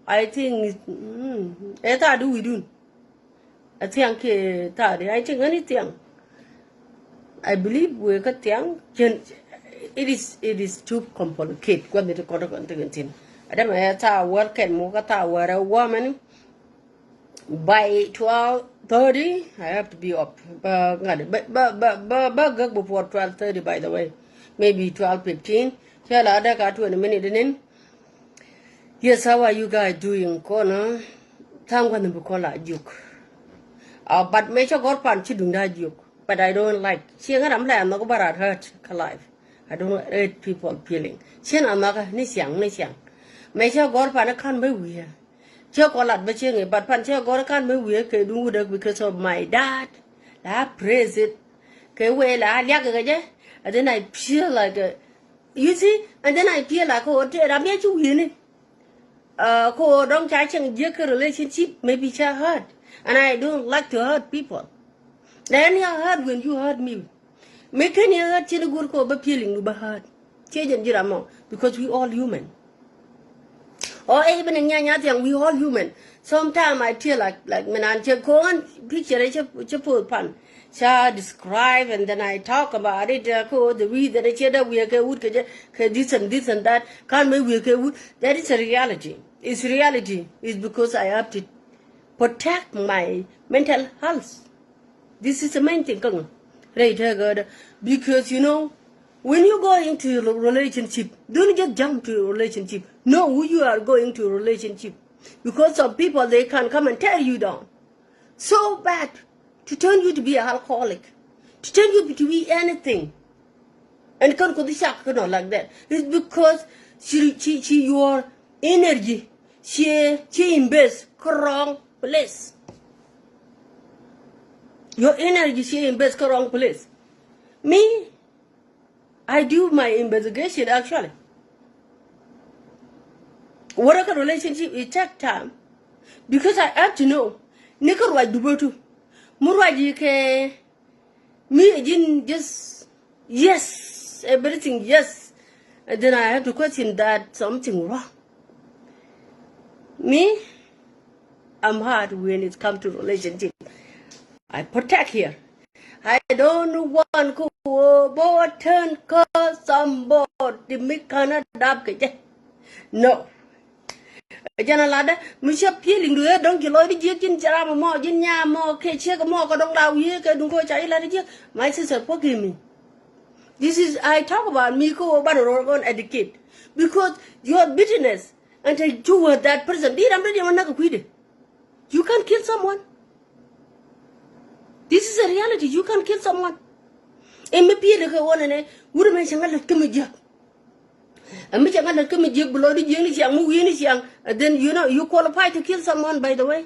I think eta do we do. I think I think anything. I believe we got young. It is too complicated. When they got a continent. I don't know work and mugata where a woman by 12:30 I have to be up. But before 12:30 by the way. Maybe 12:15. Tell other got 20 minutes. Yes, how are you guys doing? Corner. Time when the call a joke. But make sure God punch you doing that joke. But I don't like. She I'm not about hurt alive. I don't hurt people feeling. She I'm not Nisiang. Make sure God pan can't be weird. She call at Baching, but punch God can't be weird because of my dad. I praise it. Well, and then I feel like you see, and then I feel like I'm here to win it. Don't touch and jerk a relationship, maybe she hurt. And I don't like to hurt people. Then you hurt when you hurt me. Make any hurt in a good call, but feeling to be hurt. Change and jiramo, because we all human. Or even in Yanyang, we all human. Sometimes I feel like when I go on picture, I put pan. So describe and then I talk about it. The way that I said we are this and that. Can't be we that is a reality. It's reality. It's because I have to protect my mental health. This is the main thing. Right, because when you go into a relationship, don't just jump to a relationship. Know who you are going to a relationship. Because some people, they can come and tear you down. So bad. To turn you to be an alcoholic. To turn you to be anything. And can't go to shock, like that. It's because your energy, she invests wrong place. Your energy, she invests wrong place. Me, I do my investigation actually. What a relationship, it takes time. Because I have to know. Nickel like Dubertu. Murwaji ke me again just yes, everything yes. And then I have to question that something wrong. Me, I'm hard when it comes to relationship. I protect here. I don't want to go turn cause somebody me cannot dab. No. Jana lada, Misha peeling to it, don't you load it, Jin Jarama more, Jinya more, Kachaka more, don't allow you, don't go child. My sister, forgive me. This is, I talk about Miko about Oregon etiquette. Because your bitterness, and I do that person, did I'm ready, I'm not quit it. You can kill someone. This is a reality, you can kill someone. And maybe the one and I would mention a little and me changa let me jig below the jing young movie young and then you qualify to kill someone by the way.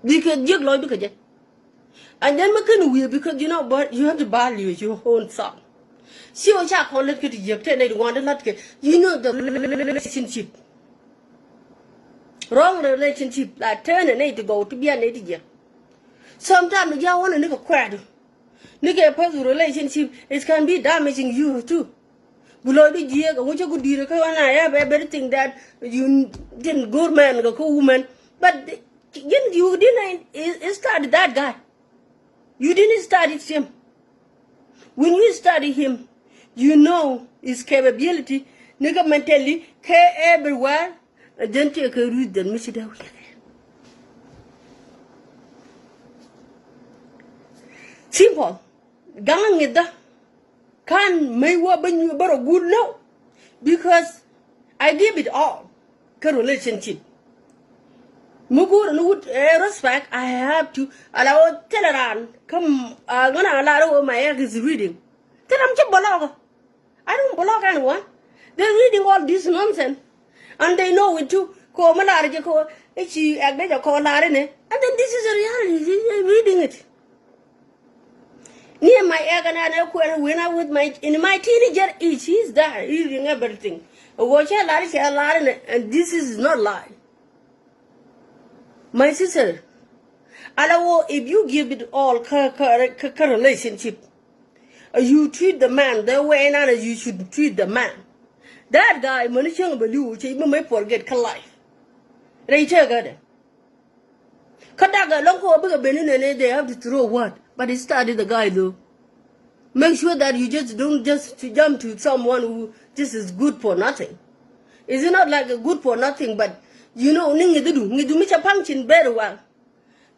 Because jig loy because and then making weird because but you have to value your own son. See what I call it you they want to let the relationship. Wrong relationship like turn and to go to be an idiot. Sometimes you want a nigga crowd. Nigga personal relationship it can be damaging you too. Below the year, I want you to do and I have everything that you didn't good man, go woman. But you didn't study that guy. You didn't study him. When you study him, you know his capability, nigga mentally, care everywhere, and then take a route and miss it out. Simple. Gang it. Can may what bring you about a good no? Because I give it all. Good relationship. Mugur and would respect I have to allow Teleran come gonna allow my egg is reading. Tell them to blog. I don't blog anyone. They're reading all this nonsense. And they know it too. Call Malarja, she agreed to call Larine. And then this is a reality. They're reading it. Near my egg and I when I was in my teenager age, he's there reading everything. Watch a lot, and this is not lie. My sister, allow if you give it all relationship, you treat the man the way you should treat the man. That guy, Manishan Balu, he may forget Kalai. Rachel got it. Kadaga, Lonko, Benin, and they have to throw what? But it started the guy, though. Make sure that you just don't just to jump to someone who just is good for nothing. It's not like a good for nothing, but you know, Ningy do me a pumpkin very well.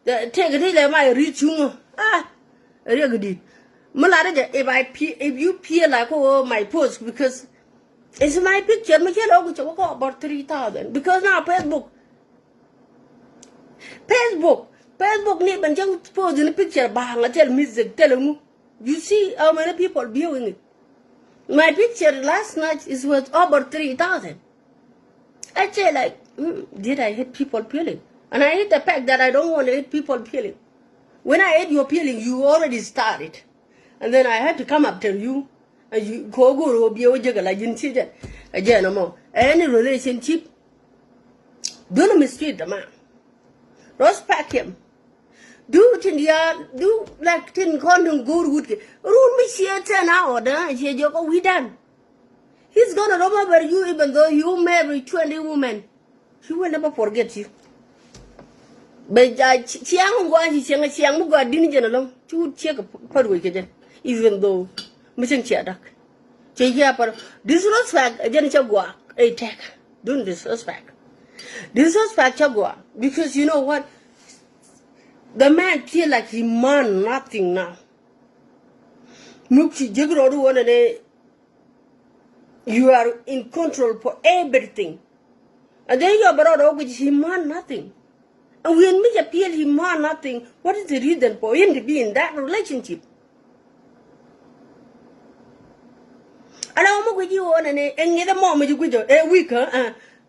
Take it in my reach you. Really good. Malada, if you peer like my post because it's my picture, make it over about 3,000. Because now Facebook need and just post in a picture bang, I tell music, tell them. You see how many people viewing it. My picture last night is worth over 3,000. I say like, did I hate people peeling? And I hate the fact that I don't want to hate people peeling. When I hate your peeling, you already started. And then I had to come up to you. And you go be a juggle. I didn't see that. Again, no more. Any relationship, don't mistreat the man. Respect him. Do it in the yard, do like 10 condom good wood. Rule me share 10 hours, and she joke, we done. He's gonna remember you even though you marry 20 women. He will never forget you. But Chiang Guan, Chiang Muga didn't along to check a per week, even though Missing Chadak. Disrespect a Janichagua, a tech. Don't disrespect. Disrespect Chagua, because you know what? The man feel like he man nothing now. Mukshi Jigro one day. You are in control for everything. And then your brother which he man nothing. And when me appeal he man nothing, what is the reason for him to be in that relationship? And I'm with you on and the moment you with a week,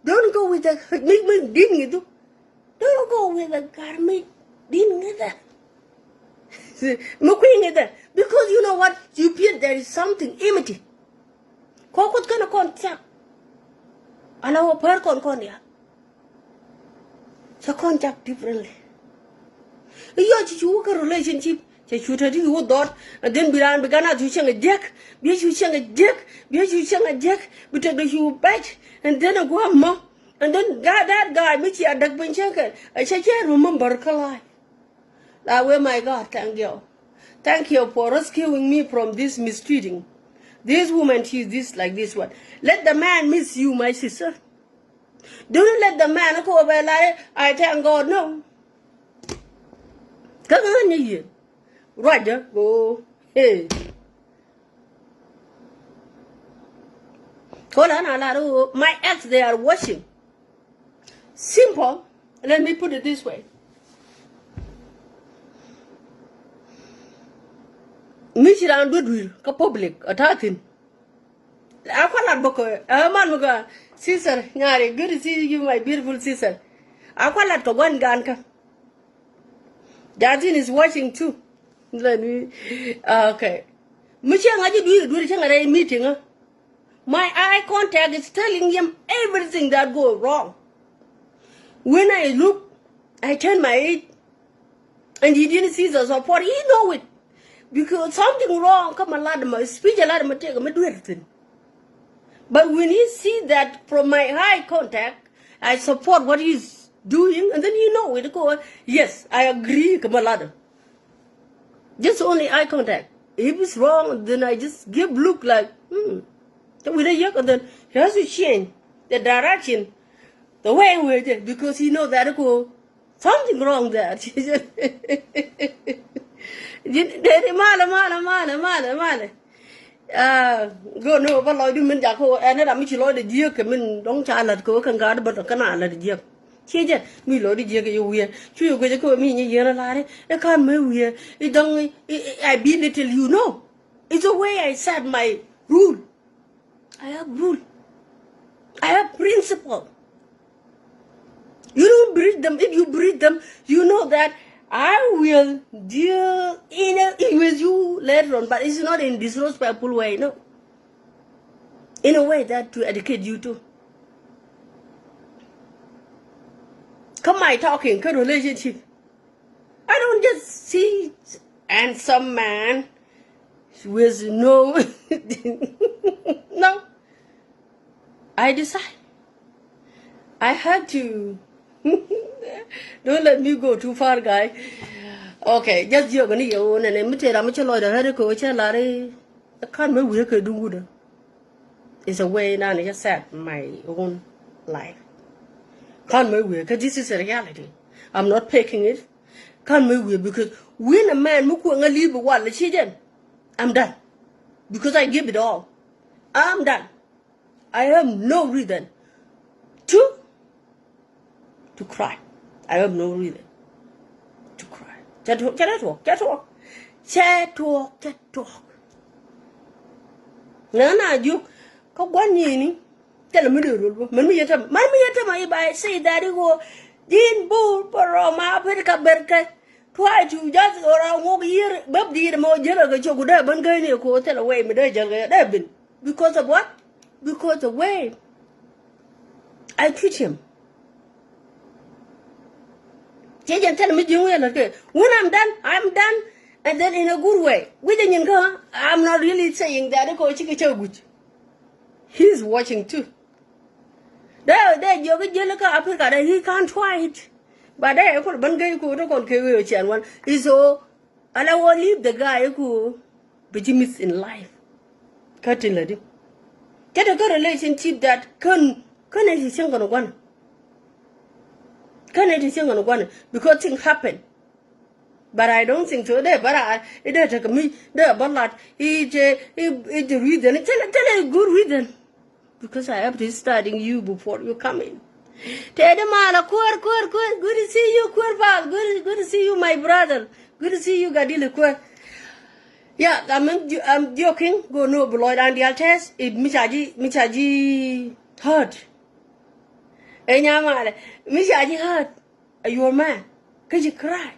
don't go with a didn't you do? Don't go with a garment. Didn't either. Because you know what? You feel there is something empty. Kokot gonna contact. And our per conconia. So contact differently. You a relationship. They should have you thought, and then began to sing a jack. Be you sing a jack. Be you sing a jack. But take the you back. And then a guamma. And then that guy, Mitchy at Duck Benchaker. I said, yeah, remember Kalai. That way, my God, thank you. Thank you for rescuing me from this mistreating. This woman, she's this like this one. Let the man miss you, my sister. Don't let the man go over like, I thank God, no. Come on here. Roger, go. Hey. Hold on, my ex, they are watching. Simple. Let me put it this way. Michiran Goodwill, ka public, attacking. I cannot book a man, Muga, sister, Yari, good to see you, my beautiful sister. I cannot go one ganka. Dadin is watching too. Let me, okay. Michiran, I did do a meeting. My eye contact is telling him everything that goes wrong. When I look, I turn my head, and he didn't see the support. He know it. Because something wrong, come a lot of my speech, a lot of my take, I do everything. But when he see that from my eye contact, I support what he's doing, and then you know it go, yes, I agree, come a lot of. Just only eye contact. If it's wrong, then I just give look like, with a yuck, and then he has to change the direction, the way with it, because he knows that go, something wrong there. Mala. Go no, but Lloyd Min Jaco, and I'm Michel the deer come in, don't child at cook and guard, but a canal at the deer. Change me, Lord, dear, you wear. You go to call me a year, I can't move here. It don't, I be little, you know. It's the way I set my rule. I have rule. I have principle. You don't breed them. If you breed them, you know that I will deal with you later on, but it's not in disrespectful way, no. In a way that to educate you too. Come my talking, good relationship. I don't just see handsome man with no no. I decide. I had to. Don't let me go too far, guy. Okay, just you're gonna own and imitate. I'm a lawyer. I had a coach. I can't remember we could do it. It's a way now. I just set my own life. Can't move because this is a reality. I'm not picking it. Can't move because when a man who can leave one, I'm done. Because I give it all. I'm done. I have no reason to cry. I have no reason to cry. Just talk. Nana, you có quá nhiều ní, thế là mới được rồi, mình mới nhận ra mà bài say that it go, din bull for my Africa berke, try to just around walk here, but the more general go to go ban guy ne ko tell away me there been because of what? Because the way I treat him. Just tell me you when I'm done, and then in a good way. I'm not really saying that good. He's watching too. There, you look up he can't try it. But there, I could one. He's so, and I will leave the guy who begins in life. Cutting lady. Get a good relationship that can is young on one. Because things happen. But I don't think so. There, but it does take me there, but like it's the reason. Tell a good reason. Because I have to studying you before you come in. Tell the man, good to see you, good to see you, my brother. Good to see you, Gadila. Yeah, I'm joking. Go no, Lloyd and the test. It Michaji hurt. Michaji hurt. Are you a man? Cause you cry.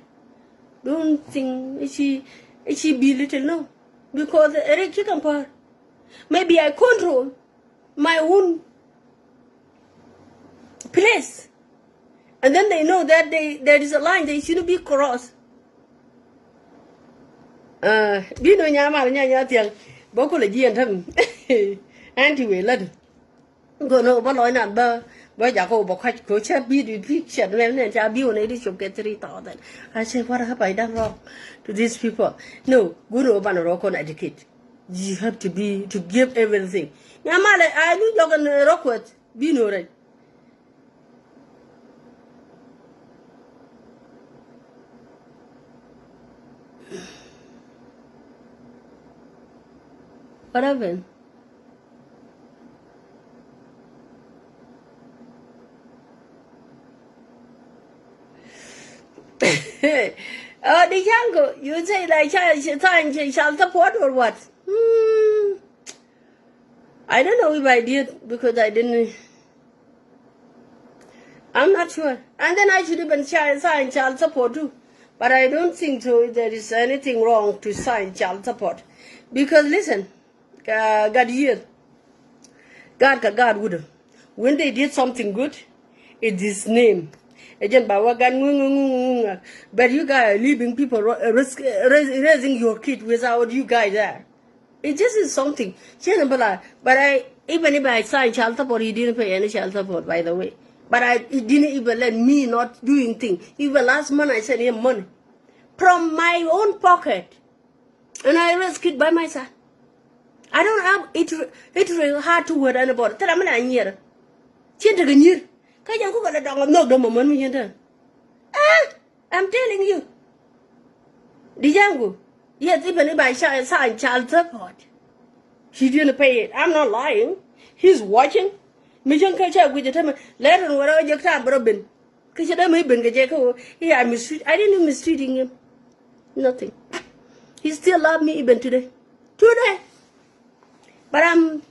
Don't think she belittle, no. Because Eric chicken part. Maybe I control my own place. And then they know that there is a line they shouldn't be crossed. Bino nyama tiang boko le jian tham anti we lad go no ba loy na ba ja ko bo khách ko cha bi di picture ne cha bi ne di chụp get 3,000. I say what have I done wrong to these people? No, guru ban ro kon educate. You have to give everything. Nyama le I do jogan rokwet bino right. What happened? The jungle, you say like child support or what? I don't know if I did because I didn't. I'm not sure. And then I should even sign child support too. But I don't think so. There is anything wrong to sign child support. Because listen, God would. When they did something good, it's His name. But you guys are leaving people raising your kid without you guys there. It just is something. But even if I signed child support, he didn't pay any child support, by the way. But he didn't even let me not doing things. Even last month I sent him money from my own pocket. And I rescued by myself. I don't have it really hard to word anybody. Tell me I'm here. I'm telling you. Dijango. Yes, even if I sign child support, he didn't pay it. I'm not lying. He's watching. Mission culture with the time. Let him whatever your time, Robin. Because you don't even get I didn't mistreating him. Nothing. He still love me even today. But I'm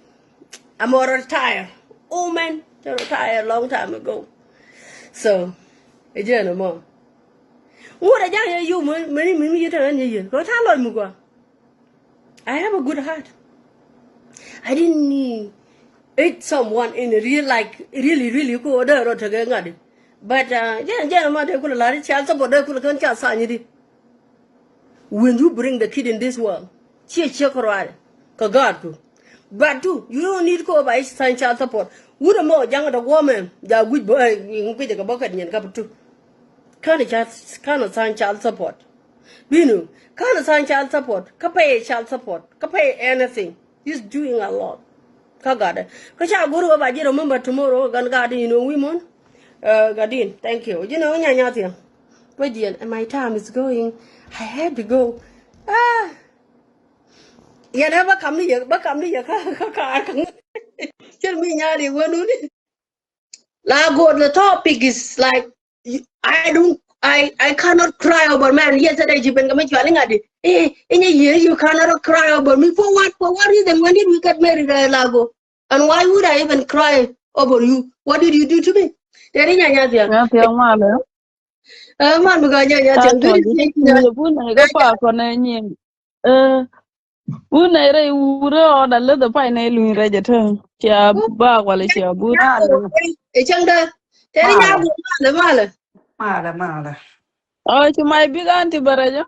already retired. Oh man, I retired a long time ago. So, it's no more. What I you many I have a good heart. I didn't eat someone in a real really good or to but child support when you bring the kid in this world, God. But too, you don't need to go by sign child support. would a more young the woman, the good boy, you get a bucket and cup too. Can't assign child support. Binu, can't assign child support, pay child support, pay anything. He's doing a lot. Kagada. Kasha guru I remember tomorrow, Gangadi, you know, women. Gadin, thank you. You know, Nyanya. And my time is going. I had to go. Ah, you never come here, but come here. Tell me, Nyari, when Lago, the topic is like, I cannot cry over man. Yesterday, you been coming to in a year, you cannot cry over me. For what reason? When did we get married, Lago? And why would I even cry over you? What did you do to me? Man, because Unere ure oda leather pine lu rejeton. Chia ba wale chia but. Mala. Oh, to my big auntie Baraja.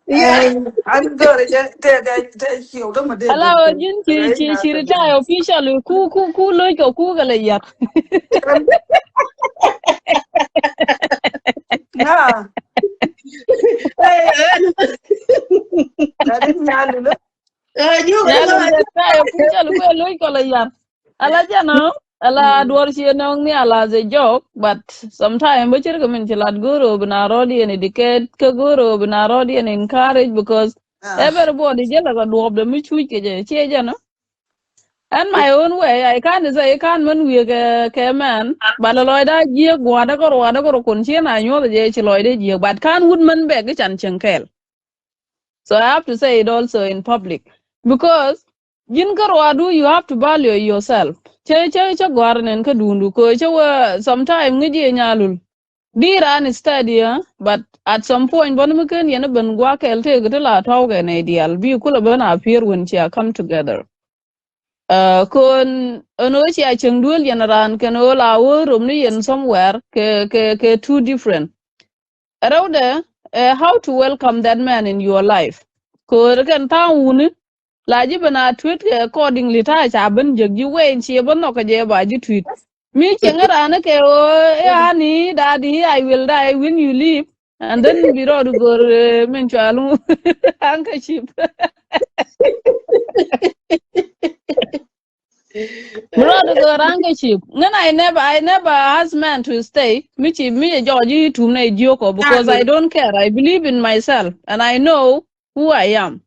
Yeah. I'm good. Just you them a day. Allow Jin she retire officially. Ku like a kugale yak. Yeah. I didn't know. You retire officially like a yak. Alajano. Ala dwar chi nong ni ala a joke, but sometimes we chirka min chilat guru binarodi and educate ka guru binarodi and encourage because everybody jela ga duob the mi chui ke je che jana. And my own way, I can't say I can't when we a man, but a loida ye guada ko kun chien I know the je chiloide ye, but can't woodman beg chan chenkel. So I have to say it also in public because Jin karwadu, you have to value yourself. Che gwarnen ka dundu ko che sometime ngidi nyalul. Diran is steady, but at some point bon muken yena ben gwa kelte gutela tawge ne ideal. Bi kula ben appear when chia come together. Kon ono chia chengdul yena ran ken ola worum ni yen somewhere ke two different. Around there, how to welcome that man in your life. Ko ken taun la ji bana tweet accordingly ta cha ben je ji wen chi bon no ka je ba ji tweet mi chengara na ke o honey daddy I will die when you leave and then biro do go men chalu handkerchief biro do go handkerchief then I never ask man to stay me Georgie to na joko because I don't care I believe in myself and I know who I am.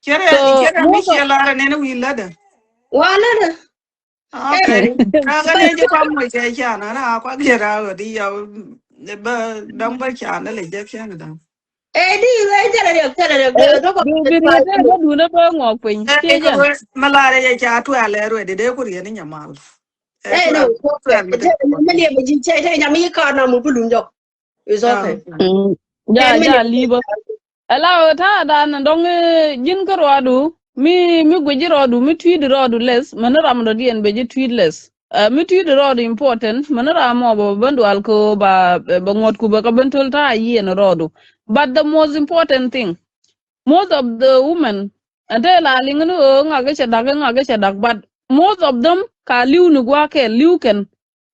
Kera Michelle and then we let her. One. Okay. I'm going to come with a chan and I'll get out the number chan, the Egyptian. Malaria chat to a letter, the day could get in your mouth. It's okay. Yeah, leave. Allow ta dan dong jin ko rodu mi gweji rodu mi tweed rodu less manara mo di en beji tweed less mi tweed rodu important manara mo bo bandu alko ba ngot ku ba ka bentul ta yi en rodu but the most important thing most of the women ade la lingnu nga ga but most of them ka liu nu gwa ke liu ken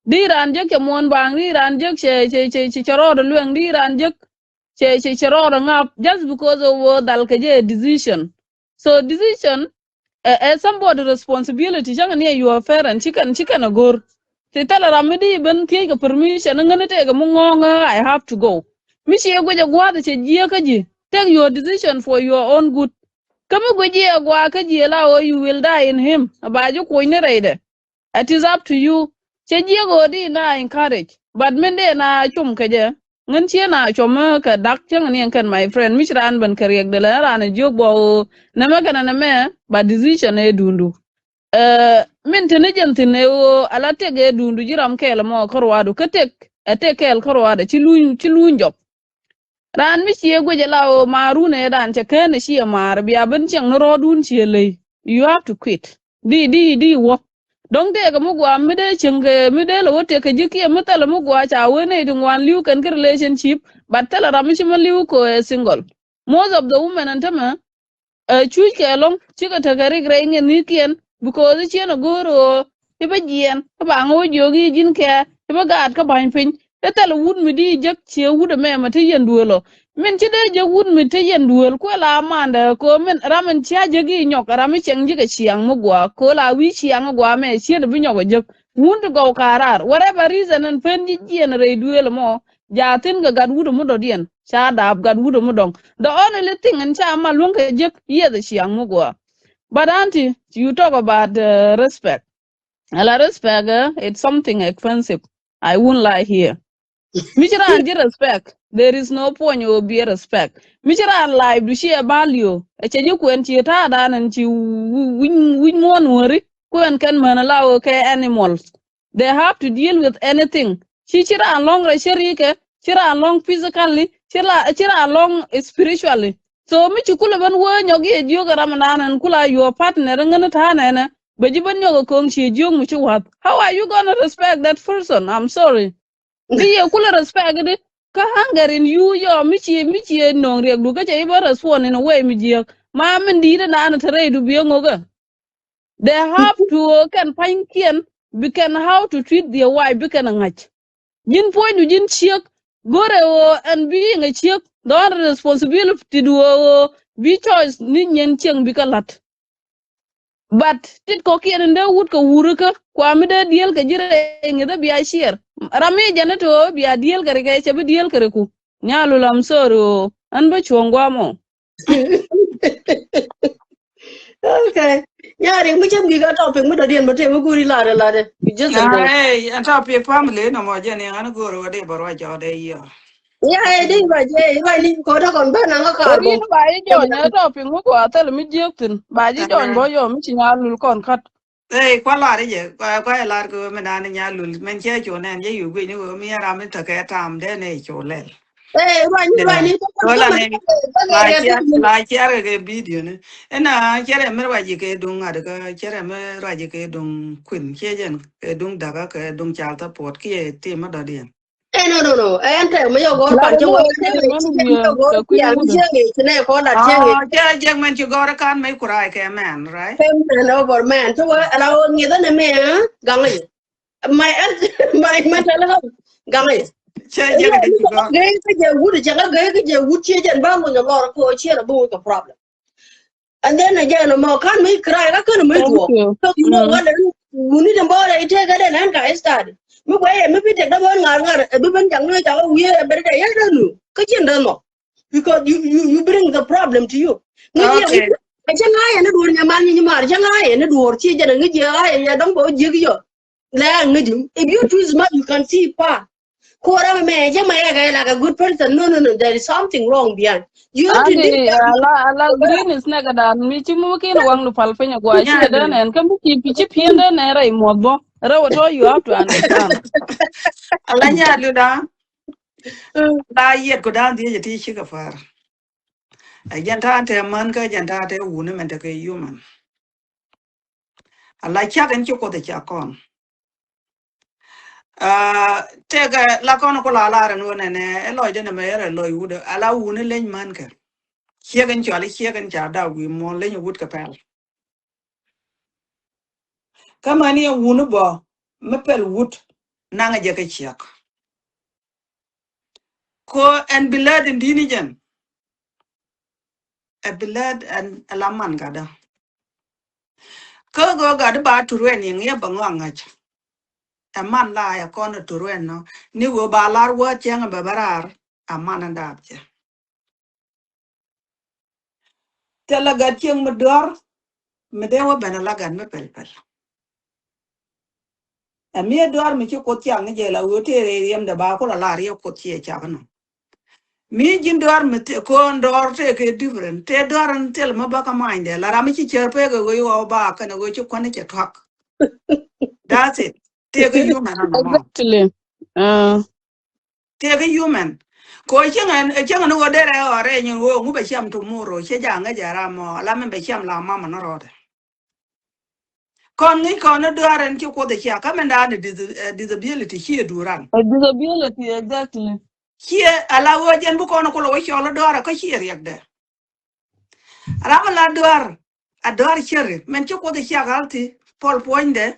di ran je ke mon bang di ran je che rodu lueng di ran je just because of dal kaje decision. So decision somebody responsibility jang ne your parent chicken agor. Te tala ramidi ben tie ka permission ngane te ga mungonga I have to go. Mishi ego je gwa de je kaji. Take your decision for your own good. Kama gwaji gwa kaji la or you will die in him. Abajo ko ne reide. It is up to you. Che je go di na encourage. But mende na chum kaje. Ngan chia na choma ka dak chang ni kan my friend mishran ban kariek de la ran jog bo na me kana na me ba decision e dundu min tene jentine o ala tege dundu jiram kel mo korwadu ketek ate kel korwada ci luñ job ran mi ci go jela o marune dan te ken ci mar biya ban chang no rodun ci le you have to quit di wo dong te ga mugwa mide chenge mide lo te ka jiki mutala mugwa cha wene du wan liu kan relationship but tell ramishi ma liu ko single most of the women antama chui ke long chika ta gari grai ngen ni kien because chi na goro iba jien ba ngo jogi jin ke iba gat ka ban pin etel wud mi di jak che wud me ma te yen duolo min ci de je wud mi te yen duol ko la manda ko min ramen cha jegi nyok rami cheng ji ke chiang mo gwa ko la wi chiang gwa me che de bi nyok je wund go karar whatever reason and pen ji jien re duel mo ja tin ga gad wud mo do dien cha dab gad wud mo dong the only thing and cha ma lun ke je ye de chiang mo gwa but auntie you talk about respect. Ala respect, it's something expensive. I won't lie here. Michira and respect. There is no point you be respect. Michira and life do she a value. A change when she tada and she win one worry. When can man allow okay animals? They have to deal with anything. Chira and long sherike, chira and long physically, chira along spiritually. So Michukula ban word yogi yoga ramanan and kula your partner and gonna tana. But you how are you gonna respect that person? I'm sorry. Be a cooler respect it. Ka hunger in you, your Michi no real look at a respond in a way, Mijia. Mam and deed and Anna Tere to be a moga. They have to can find kian, can how to treat their wife, beacon and hatch. Jin point you didn't check, go and being a check, the other responsibility to do be choice, Ninian Cheng Bikalat. But tit ko kien nda wut ko wuruka kwa mida diel ka jire ngida biya share rami janato biya diel kare ka chabe diel kare ku nyalu lam soro an ba chongwa mo. Okay. Nyari mu chem giga topic mu da dien mate mu guri lade. You just a boy. Hey, and top your family no more Jenny and go over there, but watch out there. Yeah, ding ba je ba ni ko ta kon ba na nga kar Eri bo. no ba yi jo nya to pingu ko atel mi jektin ba ji jo bo yo mi nyalu kon kat. Hey, quite a lot of you. Quite a lot of women and Yalul, Menchio, and you win you, me around to get time, then nature lel. Eh, ba ni ko Well, ko I ma mean, like Yarra video, and I carry a mirage dung at the Jeremy Rajike dung Queen, Kajan, dung Daga, dung Chalta Port, Kia, Tim Adadian. Eh no. Eh ante me yo gor La pan de che lo wa e che kire ngi men che wi me yo gor ka pi kuin an wuda. che ngi ne ko la che ngi. Oh, Jack when you go to can make cry, man, right? Tem na over man. So ala o ngi da ne me gangi. My mental health gangi. Jack, Yeah, you you go. go gay ke je wood che ga gay ke je wood che je ba mo no gor ko che na bu ko problem. And then again, no more can me cry. I couldn't make Thank walk. you. So you know what? We need to borrow it. Take it and I started. Me way, maybe take the one ngar. Everyone young like oh we better. I don't know. Kitchen don't know because you bring the problem to you. Ngi je Okay. chẳng ai nó đuổi nhà man như mà chẳng ai nó đuổi chi cho nên ngi je ai ya dong bo je yo. La ngi if you too smart you can see far. Kora me je my guy like a good person. No. There is something wrong behind. You have to dig Adi ala green is naga dan mi ci mu kin wang lu fal fenya gwa ci da Yeah. nen kam ci pici piende ne rai modbo rawato you have to understand. Alanya Luda, I yet go down the teacher of her. A gentante manka gentate woman and a human. I like chat and choco the chacon. Take a laconocola and one and a lloyd in a mayor and loy would allow one lane manka. Here and jolly here and jada we more lane wood capel. Come on here, woonabo, maple wood, nanga jacket check. Ko and blood and dinigen. A blood and a laman gada. Ko go got about to raining here bangangach. A man lie a corner to rain no. Ni go balar what young babarar, a man and abja. Tell a got young mador, medewa benalagan me pelpel. A mere door me you could young jela would tear the barco a lario could see a chavano. Me jin door me con door take a different. Te door and tell my back a mind. La ramichi cherpega go you back and go to quantic talk. That's it. Take a human on the mouth. Exactly. Take a human. Ko chang no dere ore nyu wo ngu be cham tomorrow che janga jara mo la me be cham la mama no rode. Kon ngi kon no dare nti ko de cha kamenda disability here duran. A disability exactly. Here ala wo jen bu kono ko lo cho lo dore ko here yak de. Ara la dore a dore chere men ti ko de cha galti pol poinde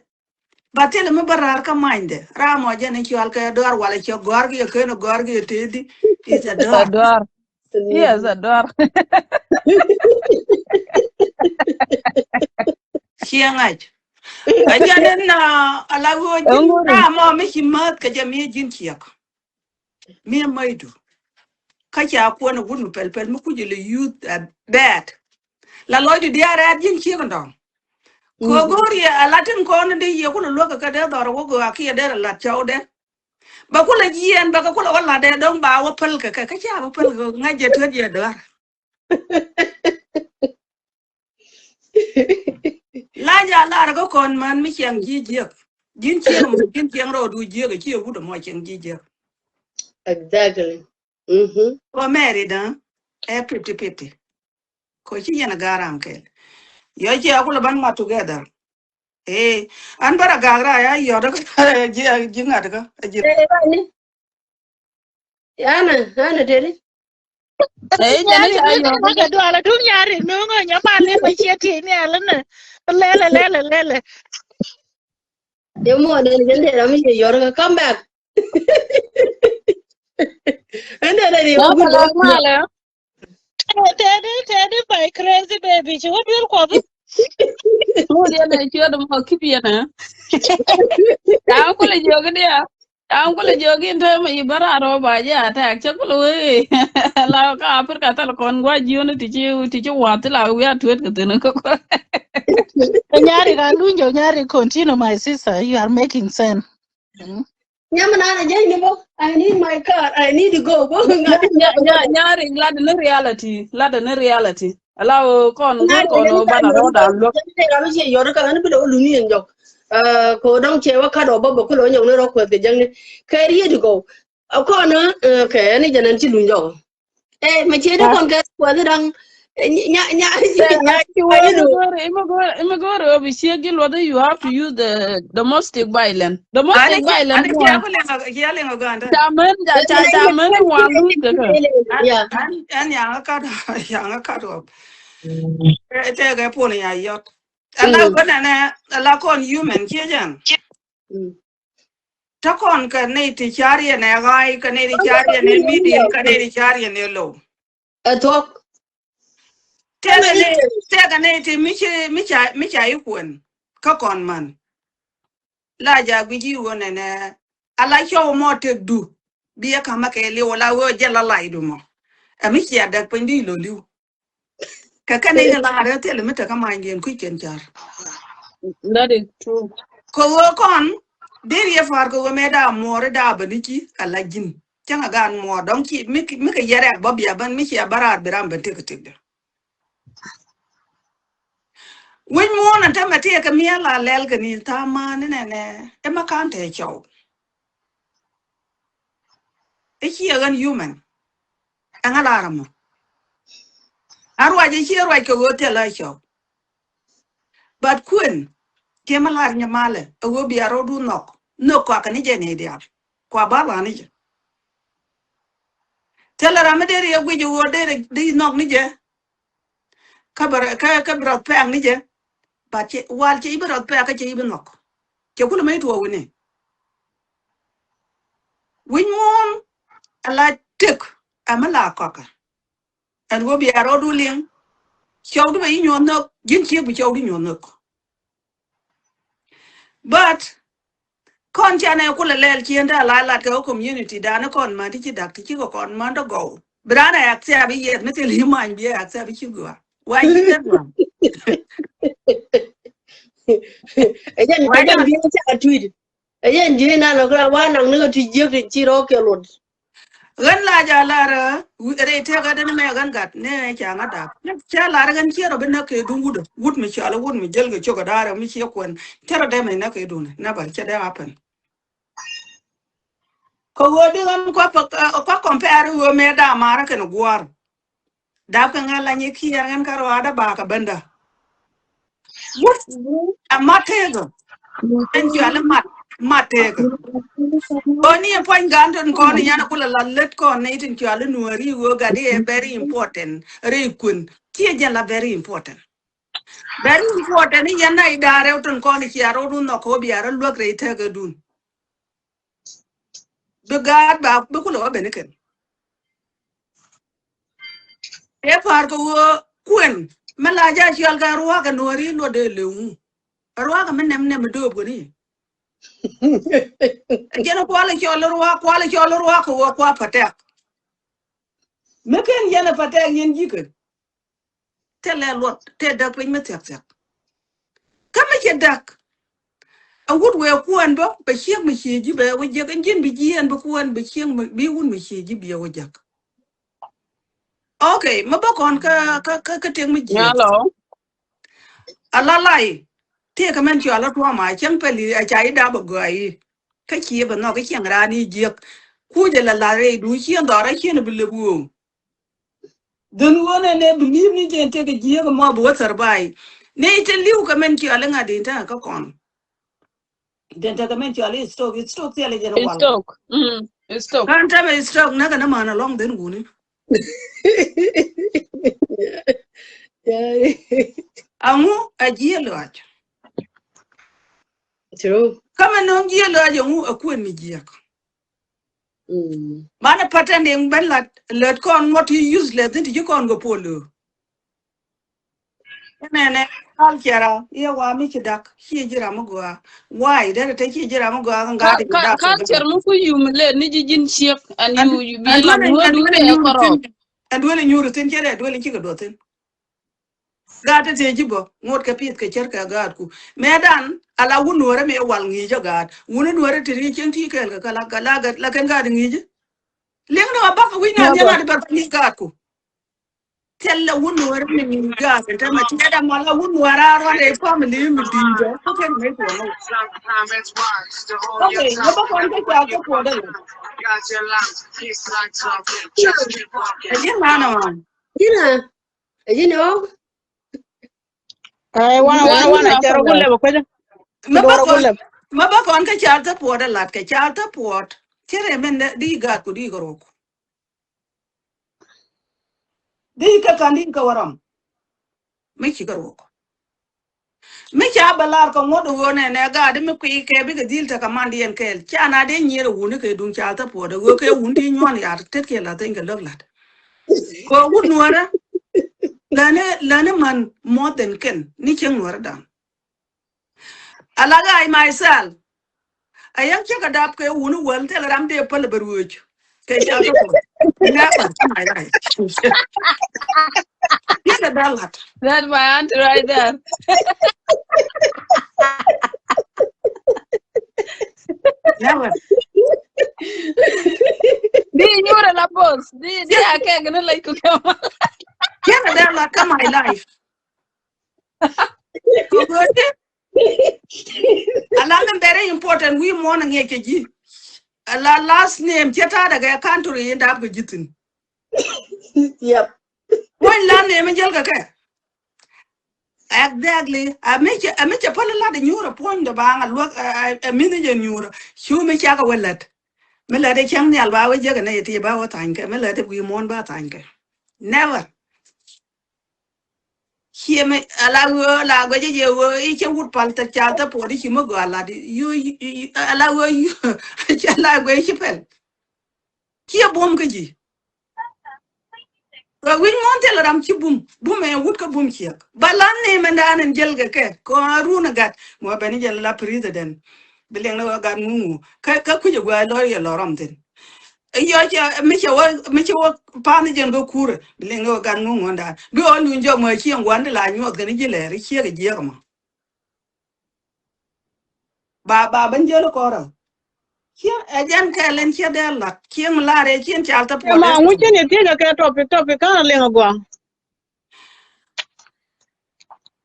Batil me barar ka minde. Ramo jene chwal ka door wala cho gorgi ya keno gorgi ya tedi. Is a door. Adwar. Yes, adwar. Chiangach. Kajanen na alago jin Enguri. ramo me himat ka jamie jin chiak. Me maidu. Kacha akwa na wunu pel me kujile youth bad. La loju diare jin chiak ndong. Ko gori alatin ko na de ye kulo loka ka de dor wo go akiya de la chaw de. Ba kula jien ba ka kula wala de dong ba wa pel ka cha ba pel go ngaje to je do. La ja la go kon man mi chang ji je. Jin chiang mo jin chiang ro du je ga chi wu do mo chang ji je. Exactly. Ko meri da e piti. Ko chi yana garam ke. Yo chi akula ban ma together. Eh, an bara gagra ya yo da ji ngada ka. Eh, bani. Ana tedi. Eh, jana Nyari cha ni yo. na ga do ala dum nyari no ngo nyama le ba cheti ni ala na lele Demo de gente rami je yorga come back. Ende de yo Na good. pala male. tedi by crazy baby chi what will ko Nguri yana chiyo da mo kipi yana. Ta kula jogi dia. Ta kula jogi into ma ibara ro ba ja ta cha kula we. La ka apir ka tal kon gwa jiyo na tichi wat la we atwet ka tene ko. nyari ga lunjo nyari continue my sister you are making sense. Nyamana na je ni bo. I need my car. I need to go. Bo ngati Nyari lada na reality. Allow kon gor kon bana ro da lo. gente rami je yorga an bi do luni en jok. Ko dong chewa ka do bo ko lo nyong ne ro ko te jang ni. Career to go. Ko na ke ni janan ti lunjo. Eh, ma che de kon ka ko de dang nya Imagore obisiegi whether you have to use the domestic violence. Domestic violence Ani one. kia le nganda. Chairman one lose the Yeah. An yang ka do. Te ga poni ya yo. Ala ko na ala kon human kia jan. Ta kon ka ne ti chari ne gai ka ne ti chari ne middle ka ne ti chari ne low. A talk. Te ga ne ti mi cha ikun ka kon man. La ja bi ji wona ne ala cho mo te du. Bi ka ma ke le wala wo je la lai du mo. A mi cha da pendi lo liu. Ka ne la ra te le meta ka ma ngien ku ken jar. That is true. Ko wo kon der ye far ko me da more da ba ni ki ala jin. Changa gan mo don ki mi ka yere ba bi ban mi ya barar biram ben te te. Wen mo na ta mate ka mi la lel ka ni ta ma ne e ma kan te chau. E ki gan human. An ala mo. Arwa je ki arwa ko go te la chau. But kun ke ma la nya male e go bi aro du nok. No kwa ka ni je ne dia. Kwa ba la ni je. Tela ra me der ye gwe jo der di nok ni je. Ka bra pang ni je. But wal che ibra pa ka che ibn nok. Ke kula mai to woni. Win mon ala tek amala kaka. And go be a road ling. Show the way in your knock, gin keep with your in your knock. But Conchana kula lel chienda la la go community dana con man tiki dak tiki go con man to go. Brana accept yet metal him and be accept you go. Why you that one? Ajan dia cha tweet. Ajan je na lo kra wa nang ne ti je ki chi ro ke lo. Gan la ja la ra re te ga den me gan gat ne cha nga da. Cha la ra gan chi ro ben na ke dungu do. Wood me cha la wood me jel ga choga da mi chi ko tera de me na ke dun na ba cha da happen. Ko wo di gan ko compare wo me da mara ke no gwar. Da ka nga la ni ki gan ka ro ada ba ka benda. What? A matego. And you are matego. Only a point ganton corner yana kula la let corn natin to alu nuari wo gadi very important. Rekun. Kia jala very important. Then what any yana idare out and con chiaro dun no cobiara look rate take a dun. The guard back bukulo benican. If Arco Queen, Malaja Shalga Ruaka Nori no de Lu. A Ruaka men never do good. Again, a quality all Ruaka or qua patek. Making Yana patek yen jikin. Tell her what, tell duck with me. Come at your duck. A wood wear kuan bo, but she me she jibber with your engine be ye and bokuan be she be one me she jibber with jack. Okay, Mabakon ka take me jib. Hello. A la lie. Take a man to a lot of my champelly a chai double guy. Kaki but no kitchen rani jik. Kujala la re do she and Dora can't believe. Then one and they believe me and take a year more water by. Nate and Liu come into a langa dinner cockon. Then take a man to a stoke, it's stoke the alleged It's one. talk. It's talk. Can't have a stroke, not a man along then, Goonie. Yeah. Amu a year lodge. True. Come and on year lodge, a queen me jack. Mm. Mana pretending ben let con what you useless into you can't go polo. Nene, Alkera, here wa me duck, here Jiramagua. Why? Then take Jiramagua and got it. Culture mo ku yumle ni jin chef and you be And la when mo du be korok. and when you return here, dwelling chicken dotin. Got it, Jibo, what capit, Kacherka Gadku. Medan, ala wouldn't worry me a while need your guard. Wouldn't worry to reach and take a Kalaka like a garden. Lino about we know you're not about Niskaku. Tell the woman where you got and tell my Madam Mala wouldn't wear out on a family in the deed. Okay, make one. Okay, never want to talk for them. Again, man. You know, I Well, wanna na chero pala. gulle ko ja. Kidoro gulle. Mabakon ka charter port a lot, ka charter port. Chere men di got could go. Dika Kandin Kawaram. Make you go. Make a balar come what one and a guard, make a big deal to command and kill. Chana didn't hear a wound, don't charter port, a worker wound in one yard, take care, I think a love lad. Go wouldn't worry. Lana man more than Ken, Niching were done. Alaga I myself. I am check a dap, wouldn't well tell her I'm the Palabaruch. Never in my life. Get a ballot. That's my auntie right there. Never. Di nyura la boss. Di ake gonna like to come. Get a ballot. Come my life. Another very important. We morning AKG. Last name Cheta country end up with Jitin. yep. One land name in Jelga. Exactly. I make a polar in Europe point the bang and look a minute in Europe. Show me Chaka will let. Melody Chang the Alba Jaganate about tanker, Melody we mourn about tanker. Never. Hear me allow language you each would palter charter for the humogo lad. You allow you language you fell. Here boom. We want to tell them boom, boom, and wood boom here. But land name and dan and jelga, ko aruna gat, more benijal la president. Billing no got moo, kakuja lawyer loramtin. Yaja, Mitchell Panajan go cure, billing no got moo on that. Do all you enjoy my chi and one line you are going to get here a jerma. Baba Benjolo Cora. Here again, Kalen here there, like Kim Larry, Kim Charter Ma nguche ni tiga ke topic kana lengo gwa.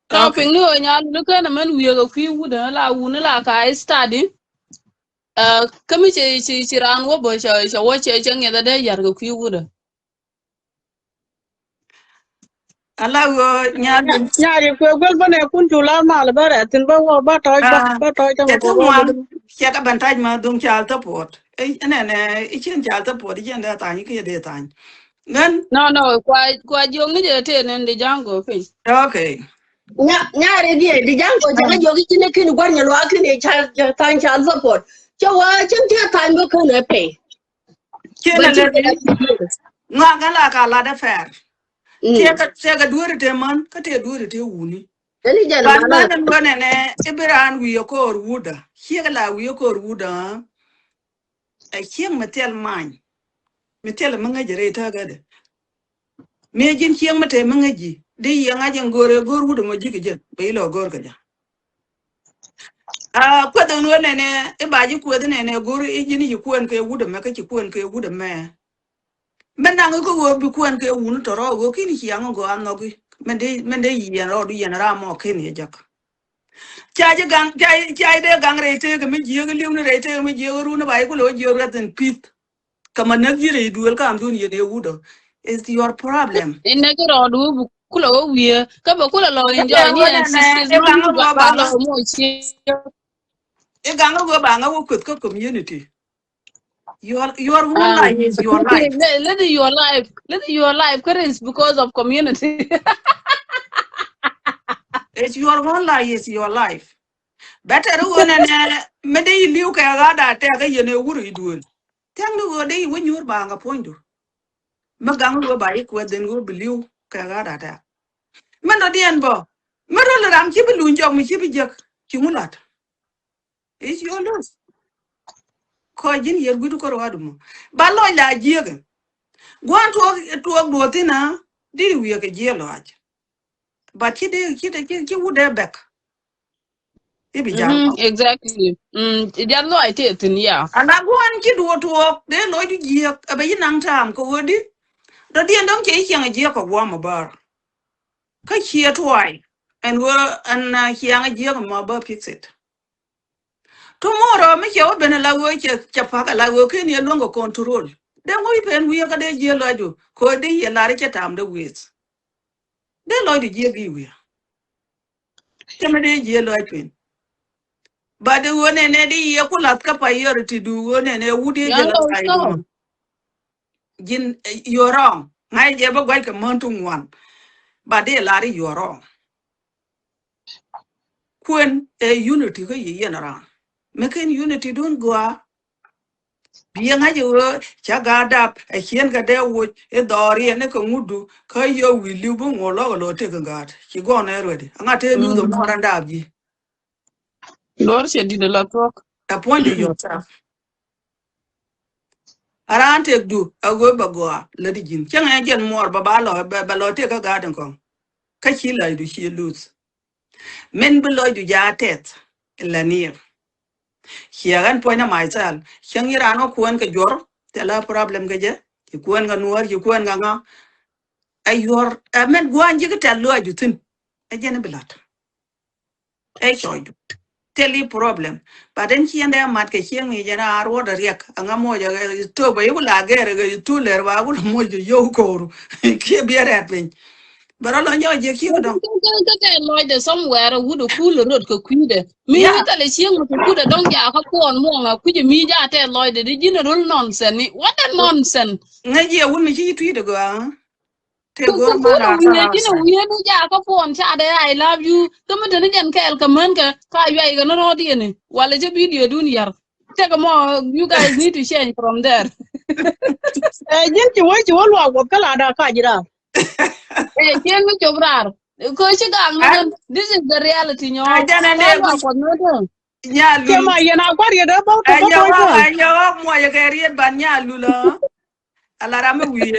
Topping no nya look at man we go fi wuda la wuna la ka study. Kami ci ran wo bo cha wo che chen ya da yar go fi wuda. Allow Nyari ko gol bane kun jula mal bare tin ba wo ba toy ta ko one, check a bantage ma dung Charter port. And then each in Charter port, again that time you get time. Then, No, kwa jong ni je te nen de jango fi. okay. Nyare dia di jango jaga jogi kine kin gwarnya lo akine tan child support. Chawa chem time go kana pay. Kena But le you get nga gala ka la da fair. mm. Tega duere te man ka te duere te wuni. Eli jana Ban mana. man and one ne ibiran wi ko wuda. Here la wi ko wuda. A king metel mine. Metel manga jere ta gade. Me jin king mate manga ji. De yanga jen gore gor wuda mo jike jen. Be lo gor ka ja. Kwa da wone ne e ba ji ko de ne gor e jini ji ko en ke wuda me ka ji ko en ke wuda me. Men na ko go bi ko en ke wunu to ro go kini chi ang go an no gi. Men de yi ro du yen ra mo kini jak. Chai de gang rete ke mi jiyo ke liu ne rete mi jiyo ru ne bai ko lo jiyo raten pit kama na jire duel kam dun ye de wudo is your problem. In the road, kula wo wiye ka ba kula lo enjoy E ni wona and ne sisters e man gang du go ba lo banga mo chi e gang go banga wo kut ko community. Your whole ah life is your life. let your life currents because of community. It's your whole life is your life. Better wona ne me de liu ka ga da te ga ye ne wuru duel. Tang do go de when your banga point. Ma gang go bai ko den go liu ka ga da ta. Men no dien bo. Mero le ram chi bi lunjo mi chi bi jek chi mulat. It's your loss. Ko jin yer gudu ko wadu mo. Ba lo la jiege. Gwan to do tina di wi ke je lo aj. But chi wude back. Ibi jal. Exactly. They are no idea yeah. Ana gwan chi do to de lo di je abe yin tam ko wodi. Do dien dom che chi je ko gwa mo bar. Ka chi etwai. And we and hiang je ko mo ba fix it. Tomorrow, me here ben la wo chapaka la wo ken ye longo control. Then we pen we ka de je laju ko de ye la re chatam de wis. De lo di je bi we. Chama de je lo pen. But the one ne di ye ku lat ka priority du one ne wudi je Young la sai so. do. Jin you're wrong. Ngai je ba gwa ka montu ngwan. But de la ri you're wrong. When a unity ko ye na ran. Making unity don't go bien ha yo chaga dap a hien ga de wo e dori ne ko ngudu ka yo wi lu bu ngo lo te ga gat ki go na redi anga te lu do mo randa bi Lord she did a lot talk. appoint yourself aran te du a go ba go le di jin chen e jen mor ba lo ba lo te ga gat ko ka chi la du chi lose men bu lo du ja tet la nir hiagan point na mai sal chen irano kuan ka jor te la problem ga je ki kuan ga nuar ki kuan ga nga ayor men guan jig ta lo ajutin ajene bilat e choy teli problem baden chiende mat ke chieng ni jana arwo da riek anga mo ja to ba yu la gere ge tu ler ba gu mo jo yo ko ke biere pin bara lo nyo je ki do Lloyd somewhere would a cool road ko kude. Me ya little chiang to kuda don't ya ka on mo kuji me ja te Lloyd the general nonsense. What a nonsense. ngai je won mi chi tu de go te Ku gor ma kuda na we ta you sa know we no ja ka on cha de I love you. Come to the jan kel ka man ka ya ga no di ne. Wala je video dun yar. Take a more you guys need to change from there. Jin ci wo lo go kala da ka jira. Eh, chen mi chobrar. Ko chi gang an man. This is the reality a nyo. jana Ko le gu wa ko no. nya Ke lul ma yana kwar ya da ba to a ba nya boy boy. mo ya ke riet ban nya lul ala me wi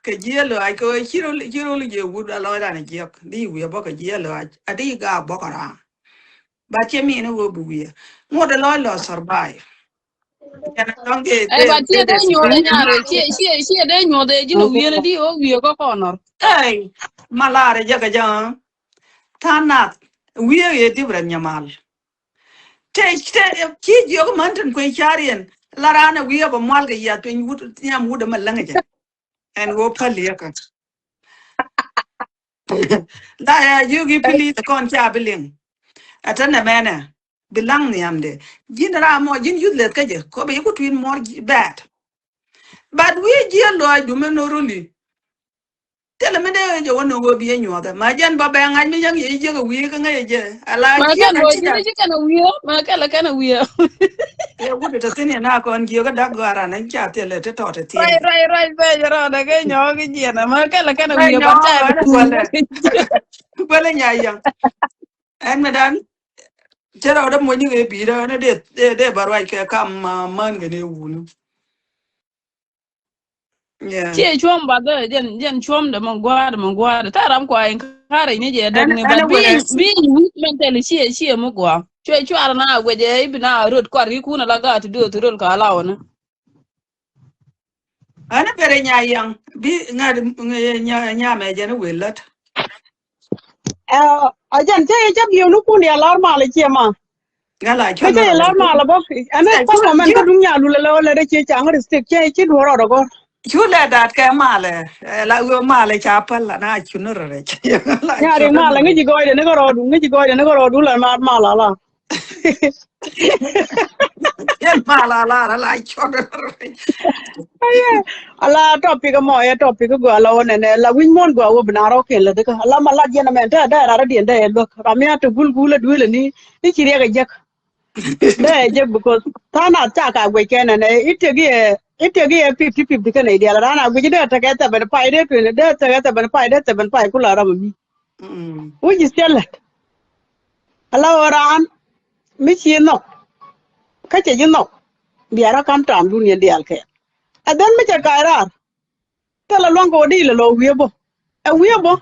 ke jielo ai ko chiro lu je wu ala ra ne je di wi bo ke jielo a di ga bo kara ba che mi no wo bu wi mo de lo survive yana don't get But they here they this knew the nyare. She they knew the you know we di o we go corner. ai malare jaga ja tanat wi e di bran nyamal te ki jo man tan ko charien la rana wi ba mal ga ya to wut nyam wut ma langa ja en wo pali ka la ya yugi pili kon cha biling atana mena bilang ni amde jin ra mo jin yudle kaje ko be ko twin more bad but we je lo du men ruli te chala me de jo no go bi nyo da ma jan ba ba ngai mi yang yi je go wi ka ngai je ala Ma chi kan na wo chi ji da ni kana wiyo, ma kala kana wiyo. e wu de tin na ko an gi ga da ga ra na cha te le te to te tin Right be jaro da ke nyo ki jena, ma kala kana ba wiyo nyo ba ta ga bi na tu. ko le ko le nya yang en me dan chera da mo ni ge bi da na de ba ra ke kam man ge ne wu no yeah Che chom ba da jen chom da man gwa da ta ram kwa in kare ni je dag ni but anyway being weak mentally she mo gwa. Chwe chwar na gwe je ibna rod kwar ki kuna la ga tu do tu rol ka lawo na. ana bere nya yang bi ngad nya me je no welat Ajan te ja bi onu kun ya lar ma le che ma ngala ke chon che ra lar ma la bo ane pa mo men ka dunya lu le de che chang ri stik che do ro go chula dat ka male la u male cha pal la na chunu re la nya ri chona ma la ngi go de ne go ro du ngi go de ne go ro du la ma la yen mala la chona re ala topic mo ya topic go ala one ne la win mon go wo bna ro ke le de ka ala ma la je na men ta da ra de de lo ramya to gul gul du le ni chi re ga je de je because ta na ta ka gwe ke na ne ite gi 50-50 ka ne dia la na gwe de ta ka ta ben pa de to ne de ta ka ta ben pa de ta ben pa ku la ra mi which is tell ala ran mi chi no ka che no biara kam tam du ne dia ke adan mi cha ka ra ta la long ko di la lo wi bo a wi bo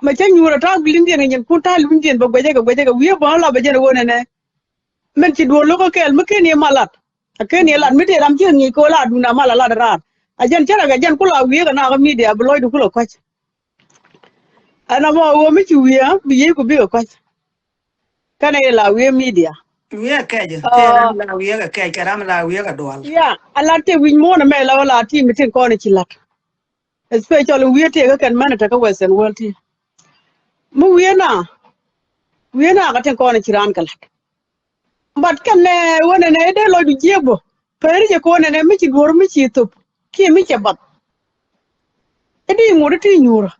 ma cha nyura ta glin dia ne kun ta lun dia bo gwe ga wi bo la ba je ne ne men ci do lo ko kel me ken ye malat ken ye lat mi te ram ci ni ko la du na mala la ra a jen cara ga jen kula wi ga na ga mi de abloy du kula kwach ana mo wo mi ci wi bi ye ko bi ko kwach kana ye la wi media wiya kaje te ram la wiya ga kaj karam la wiya ga dwal ya ala te wi mo na me la ti mi tin ko ni ci lat especially wi te ga kan man ta ka western world ti mu wi na ga ten ko ni ci ran kala but kan ne wona ne de lo du jebo pere je ko ne mi ci gor mi ci top ki mi ci bat edi ngoro ti nyura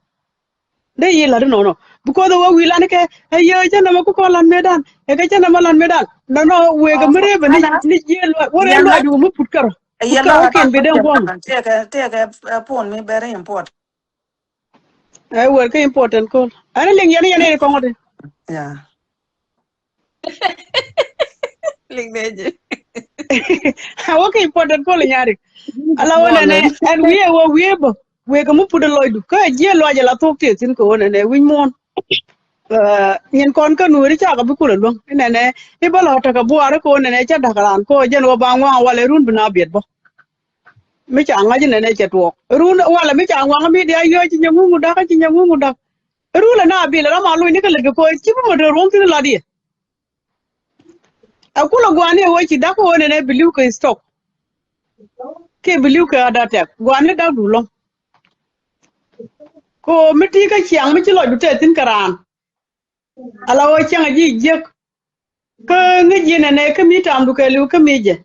de ye la no no because wo wi lan ke ayo jana ma ko lan medan e ke jana ma lan medan no we ga mere ba ana ni je lo wo re lo yalla aju mu putkar yalla o ta ken be den gon te ga pon mi bere import ai wo ke important ko ana ling yana ko ngode ya Ling deje. wo ke important ko le nyari ala wona ne Molen. and we bo we ga mu pudo lo du ka je lo ja la tok te tin ko wona ne win mon nyen kon ka nuri cha ka bukula long ne ne e bala ta ka buare ko ne ne cha dakaran ko jen wo bangwa wala run bina biet bo mi cha nga ne ne cha to run wala mi cha nga mi dia yo chi nyamu mu da ka chi nyamu mu da ru la na bi la ma lu ni ka le ko chi mo do ron tin la di akula gwane wo chi da ko ne ne biliu ka stock ke biliu ka da ta gwane da du long ko mi ti ka chiang mi chi lo du te tin karan ala wo chang ji je ka ngi jine ne ka mi tam du ka lu ka mi je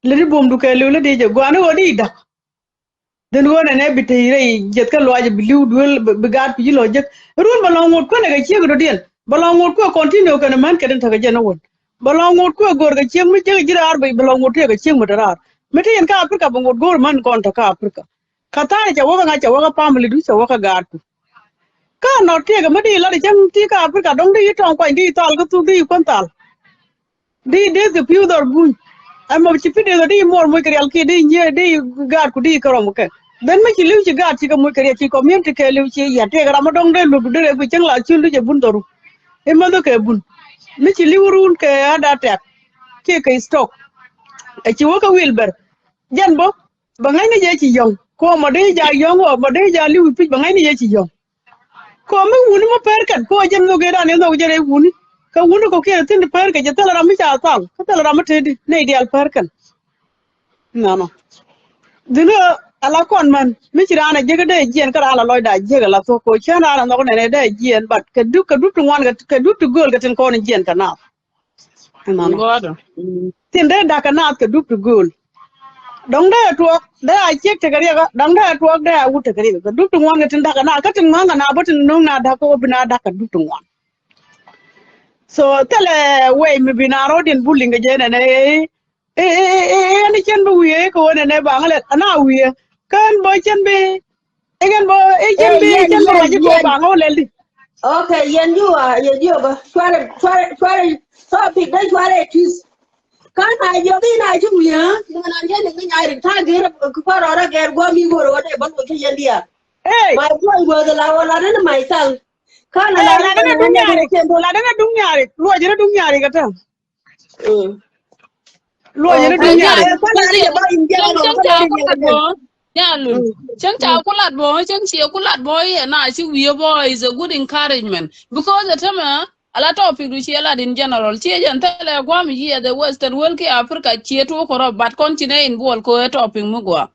le bom du ka lu le de je gwana wo di da den wo ne bite re jet ka lo je bliu du be gat pi lo je run ba lo ngot ko ne ga chi go den ba lo ngot ko continue ka ne man ka den ta ga je no won ba lo ngot ko gor ga chi mi je jira ar ba lo ngot ga chi mi darar mi te en ka afrika ba ngot gor man kon ta ka afrika ka ta ne cha wo ga cha wo ga family du cha wo ga gat ka no te ga mi di la de chang ti ka afrika dong di tong kwa di tal ga tu di kon tal di the few dor gun amma ci fide ga di mor mo kare alki di nye di gar ku di karom ke ben ma ci liw ci gar ci ga mo kare ci community ke liw ci ya te ga ma dong de lu de bu ceng la ci lu je bun doru e ma do ke bun mi ci liw run ke ada tek ke ke stock e ci wo ka wilber jan bo ba ngay ne je ci yong ko ma de ja yong wo ma de ja liw pi ba ngay ne je ci yong ko mi wuni ma per kat ko jen no ge da ne no je re wuni ka wuni ko ke tin per ke je tala ram cha tal ka tala ram te di ne ideal per kan no dino ala kon man mi ci rana je ga de jien ka ala loy da je ga la to ko chana ala no ne de jien bat ka du tu wan ka du tu gol ga tin ko ne jien ka na no Ngodo. tin de da ka na ka du tu gol dong da tuok da a chek te kari ga dong da tuok da a wut kari ga du tu ngwan tin da na ka tin ngwan na botin nong na da ko bina da ka du tu ngwan so tele way mi bina rodin bullying ga jene ne ni chen bu wiye ko ne ne ba ngale ana wiye kan bo chen be egen bo chen be yen chen bo yen ma ji ko yen ba ngole okay yen you ba chware topic da chware twist kan na yo bi na ju ya ngana yen ni nyari ta ger ko ro ger go mi go ro de ba ko yen dia hey my boy was la wala na myself kan la la ri dana na ne dumyari chen do la dana dumyari lo jere dumyari kata lo jere okay Nya dumyari kan la ri nya ba india chang no chang kan la cha ri ko lat ne bo. Nya lul. Chang cha ko lat bo chang chi ko lat bo ye na chi wi bo is a good encouragement because the time a lot of people chi la in general chi jan tele gwa mi ye the western world ke Africa chi to ko ro but continent in bol ko topic mu gwa.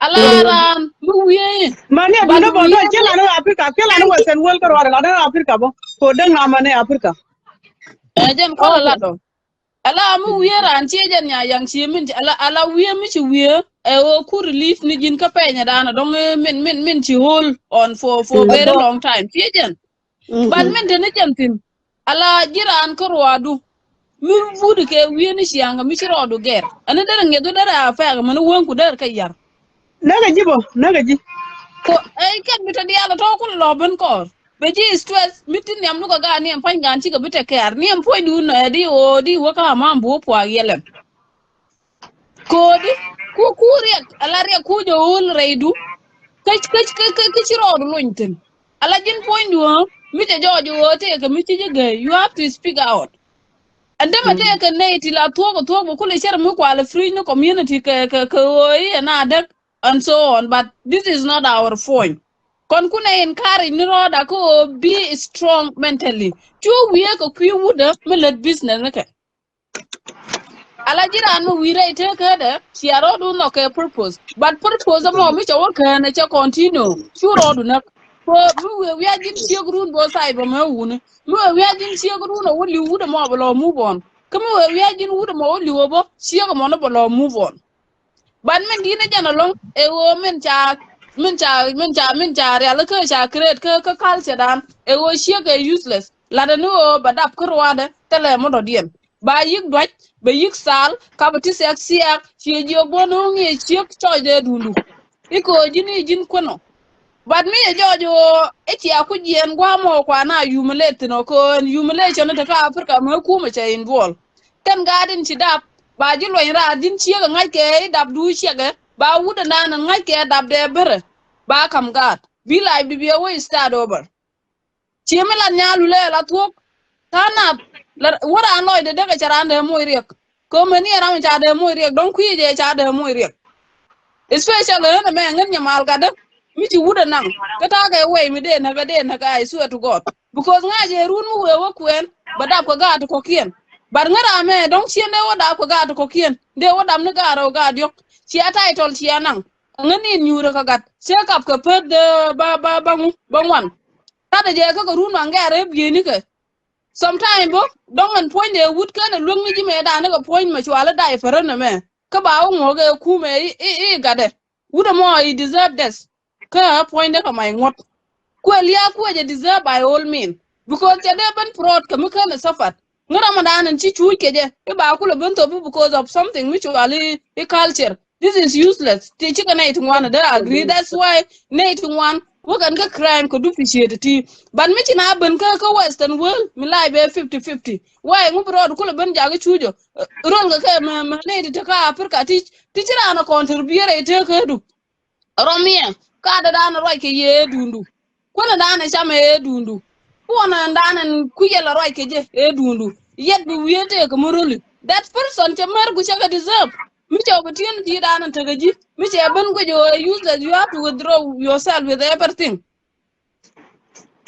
Ala ran mu wi mane but duna bo wi do chela no afrika kela no western world ko wala no afrika bo ko den na mane afrika jen ko la okay do. Ala mu wiye ran che jan nya yang chi min ala wiye mi chi wiye e o ku relief ni jin ka pe nya dana dong min chi hold on for very ado long time che jan but min de ne jan tin ala jiran ko roadu mi budu ke wiye ni shianga mi chi rodu ger ana dara ngedo dara fa ga man won ku dar ka yar naga jibo naga ji ko ai ken mi to diala to ku lo ben ko be ji stress mitin yam nu ko ga ni pan gan chi ga bite ker ni em po du no di o di wo ka ma bu po yelem kodi ku kuriak alaria ku jo ul reidu kach rod lunten ala jin point wo mi te jojo wote ke mi te ge you have to speak out and them te ke ne ti la to kule sher mu kwal free no community ke oi na dak and so on but this is not our point kon kuna encourage ni roda ko be strong mentally chu wie ko kwi wuda mi let business ne ke ala jiran mu wire ite kada siaro du no ke purpose but purpose mo mi chawo kana cha continue churo du na ko mu we ajin chiegrun bo sai bo ma wuni mu we ajin chiegrun no wuli wude mo bo lo move on kuma we ajin wude mo wuli wo bo chiego mo no bo lo move on but men dina jana long e wo men cha real ke cha create ke culture dan e wo chiege useless la da no badap kurwade tele mo do diem ba yik dwaj ba yik sal ka ba ti sek siak chi jo bono ngi chiek choy de dundu iko jini jin kono but me jojo eti akujien gwa mo kwa na humiliate no ko humiliation ta ka Africa mo ku ma cha involve kan gadin ci dab ba ji lo ira din ci ga ngai ke dab du ci ga ba wuda na na ngai ke dab de bere ba kam gad bi live bi we start over ci me la nyalu le la tok tana wara noy de daga charande mo riek ko meni era mi cha de mo riek don ku je cha de mo riek especially na me ngin nyamal gada mi ci wuda nang kata ga way mi de na ga I swear to god because ngaje run mu we wo kwen badap ko ga ko kien bar ngara me don ci ne woda ko ga ko kien de wodam ne ga ro ga yok ci title ci anang ngani nyura ka gat se kap ka pe de ba ngwan tada je ka run ngare bi ni ke sometime bo don an point de wut kana lungi ji me da na ga point ma chwala dai ferana me ka ba ngo ga ku me gade wuda mo I deserve this ka point ka my ngot kwel ya ku je deserve by all mean because je de ban prod ka muka na safat ngara ma dan ci chu ke je e ba ku le ban to because of something which ali a culture this is useless te ci ka na it one da agree that's why na it one wo kan ka crime ko duplicated ti ban mi ci na ban ka western world mi lai be 50-50 why ngu prod ku le ban ja ga chujo rol ga ka ma ne ta ka afrika ti ci na contribute te ka du romia kada dana roi ke ye dundu kona dana chama ye dundu kona dana kuyela roi ke je ye dundu yet bi wiete ko moroli that person che mer gu chaka deserve mi che obtien di dana tagaji mi che ben go jo useless you have to withdraw yourself with everything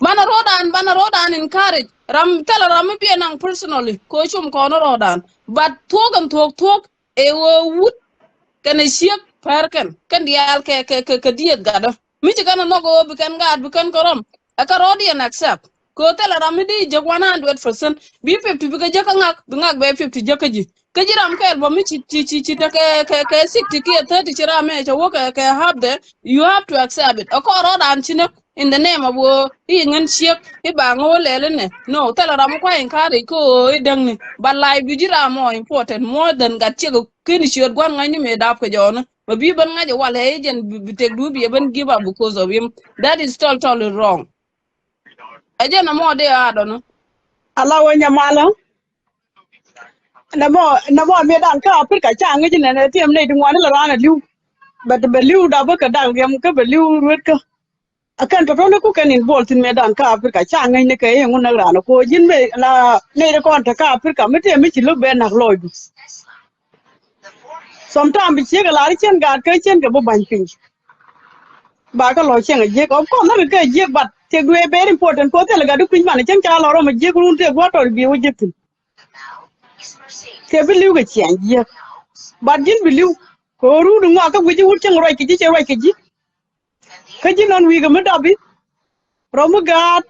bana rodan encourage ram tala ram bi nang personally ko chum ko no rodan but talk e wo wut kana siek perken kan dial ke diet gada mi ci kana nogo bi kan gad bi kan korom aka rodi and accept ko tela ramidi je 100% bi 50 bi ka jaka ngak bi ngak be 50 jaka ji Kajiram ke bo mi chi ta ke 60 ke 30 chira me cha wo ke have the you have to accept it akoro dan chine in the name of wo ngan chiek ba ngo lele ne no tela ram kwa en kare ko dang ni but life bi jira more important more than gat che ko kini chiot gwan ngani me dap ko jona ba bi ban ngaje wala agent bi tek du bi ban give up because of him that is totally wrong agent mo de adono ala wonya mala na mo me dan ka Afrika cha ngi ne tiam ne dingwa ne la rana liu but be liu da ba ka dal gem ka be liu ruet ka akan to ne ku kan in bol tin me dan ka Afrika cha ngi ne ka e ngun na rana ko jin be la ne de kon ta ka Afrika me te me chi lu be na loy du sometimes bi che ga la ri chen ga ka chen ga bo ban pin ba ka lo chen je ko na ka je bat te du e very important ko te la ga du pin man chen ka lo ro me je ku te go to bi wo je tin ke bi liu ga chen je but jin bi liu ko ru du nga ka wi ji wut chen roi ki ji che roi ki ji ka ji non wi ga me da bi ro mu gat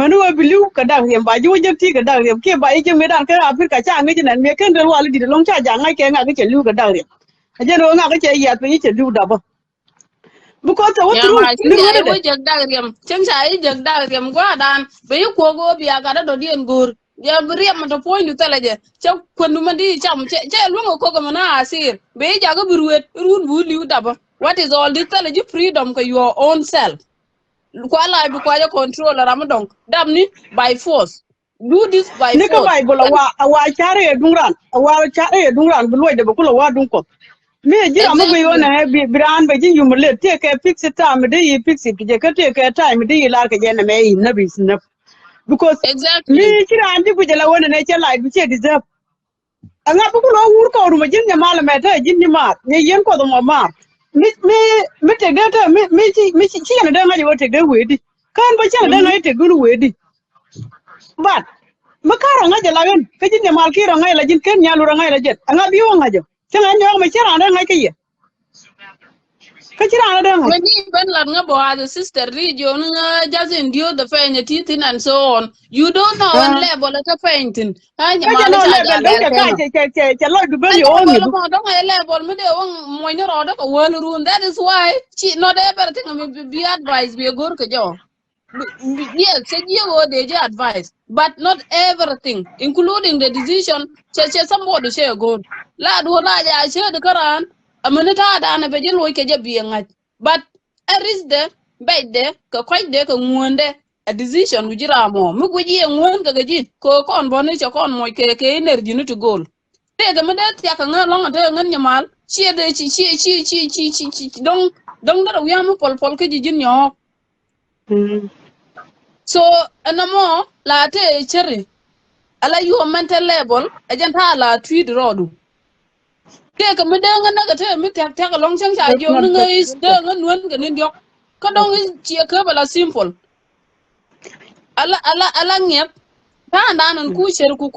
manu wa bi liu ka da yem ba ji wo je ti ka da yem ke ba i ke me dan ka Afrika cha ngi nan me ken de wa li di long cha ja ngai ke nga ke liu ka da yem a je ro nga ka che ya pe che liu da ba because what ya true ma ni chin ya wo wo de jag dagriam chen cha I jag dagriam gwa dan be yu ko go bi aga do dien gur ya briam to point du teleje cha kwendu mandi cham che lu ko ko na asir be ja go ruet run bu liu daba what is all this teleje freedom ko your own self kwa la bi kwa ya control ramadon damni by force do this by ni ka force bible wa chare e dungran wa chare e dungran bu loy de ba kula wa dung ko me jira ma be exactly yona bi bran be jin yumle te ke fix time de yi fix it je ka te ke time de yi la ka je na me yi na bi snap because me exactly jira andi bu jala wona ne che la bi che deserve anga bu ko wur ko ru ma jin ne mala me ta jin ni ma ne yen ko do ma ma me te de ta me chi na de ma yo te de wedi kan ba cha de ngai te guru wedi but makara nga jala gen kajin ne mal kira ngai la jin ken nyalu ngai la jet anga biwo nga jo tanga nyo ma chira na ngai kaye ka chira na de ngai when you ben lat nga bo as a sister region nga just endure the pain teething and so on you don't know on level at a painting ha nya ka ma jalo cha le ja ben ler ka ka kana che lo du ben and yo level ni du mo don't a level me de on mo ni ro ko won run that is why she not everything me be advice be gor ko jo yes say you go de advice but not everything including the decision che somebody share go la do na ja share de karan amana ta da na be jelo ke je bi ngat but is the bed de ko de ko ngonde a decision ujira mo mu ko ji ngon ka gaji ko kon boni che kon mo ke energy no to goal te ga me de ya ka ngalong de ngan nyamal chi de chi dong da wi am pol ke ji jin yo so anamo la te cherry ala you mental level ajan ta la tweet rodu te ka me de ngan na ga te mi ta ka long chang cha That's jo not nga is de good. ngan wen ga nin yok ka dong is chi ka bala simple ala ngep ta nanan ku sher ku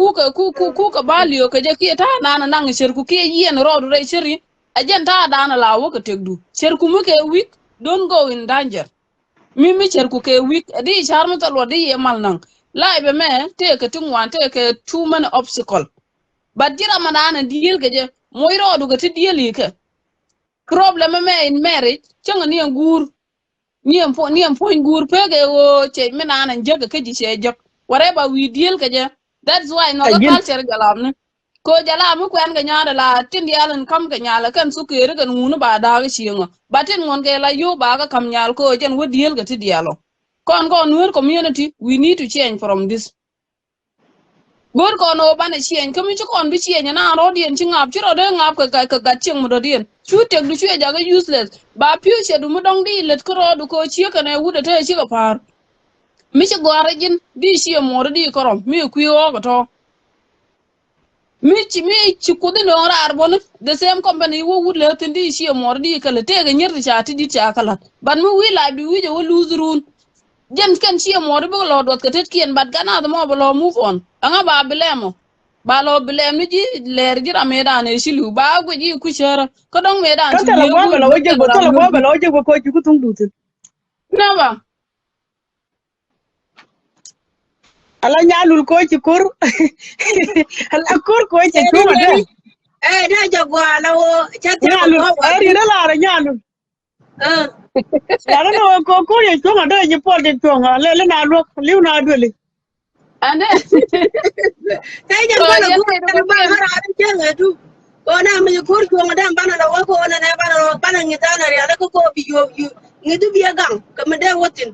ka baliyo ka je ki ta nanan nang sher ku ke yen rodu re sheri ajan ta dana la wo ka tegdu sher ku muke weak don't go in danger mi cher ku ke week di char mo talo di ye mal nang lai be me te ke tung te ke too many obstacle but jira manana deal ke je moiro du ke ti deal ke problem me in marriage changa ni ngur ni en point gur pe ke o che me nana je ke ji che je whatever we deal ke je that's why no ga agin culture galam ne ko jala mu kwen ga nyaada la tin yalan kam ga nyala kan su ke ga ngunu ba da ga chiengo batin ngon ke la yo ba ga kam nyal ko jen wo deal ga ti dialo kon nur community we need to change from this gor kon o bana chien kami chu kon bi chien na ro dien chi ngap chi ro de ngap ka ga chieng mo do dien chu tek du chu ja ga useless ba piu che du mo dong di let ko ro du ko chi ka ne wu de te chi ga par mi chi gore jin di chi mo di korom mi ku yo ga to mi ci kudi no rar bon the same company wo would let in di chi mo di kala te ga nyir cha ti di cha kala ban mu wi la bi wi je wo lose run jen ken chi mo do lo dot ka tet kien bat gana mo lo move on anga ba bilemo ba lo bilem ni ji ler ji rameda ne shilu ba go ji ku shara ko don medan ka ti tala liye gwa go bala be waje te go ram tala yor gwa gut bala waje go ko ki ku tung du tin never ala nyalul ko ci kur ala kur ko ci eri chuma de eri da jagwa lawo chatta Nyalu, ko wa eri na lara nyalu. eh Lara no ko ye chonga do ye pol de chonga le na lo liu na dwele. And kai so jam bana yeah, go they na don't ba care. har an kenga du ona mi ko ko ngada bana la ko na na bana ngita na ri ala ko bi yo ngidu bi gang kam de wotin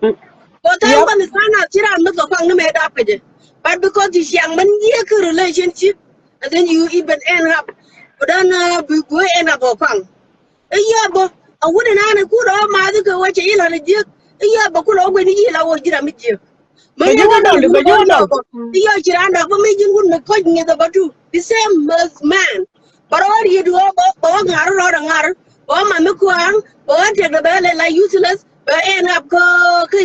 ko ta Yep. ban sana tira mi ko kwang na me da peje but because this young man ye relationship and then you even end up but then we go end up kwang iya bo a wuda na na ku ro ma du ko wace ila na je iya ba ku ro gwe ni ila wo jira mi je Ga manya jiwo ga dol, dang ga gun jiwo on dol. do iya jira na ba mi jin gun na ko ni da batu the same man but all you do ba ngar ro da ngar ba ma mi ku an ba te da ba le la useless ba end up ko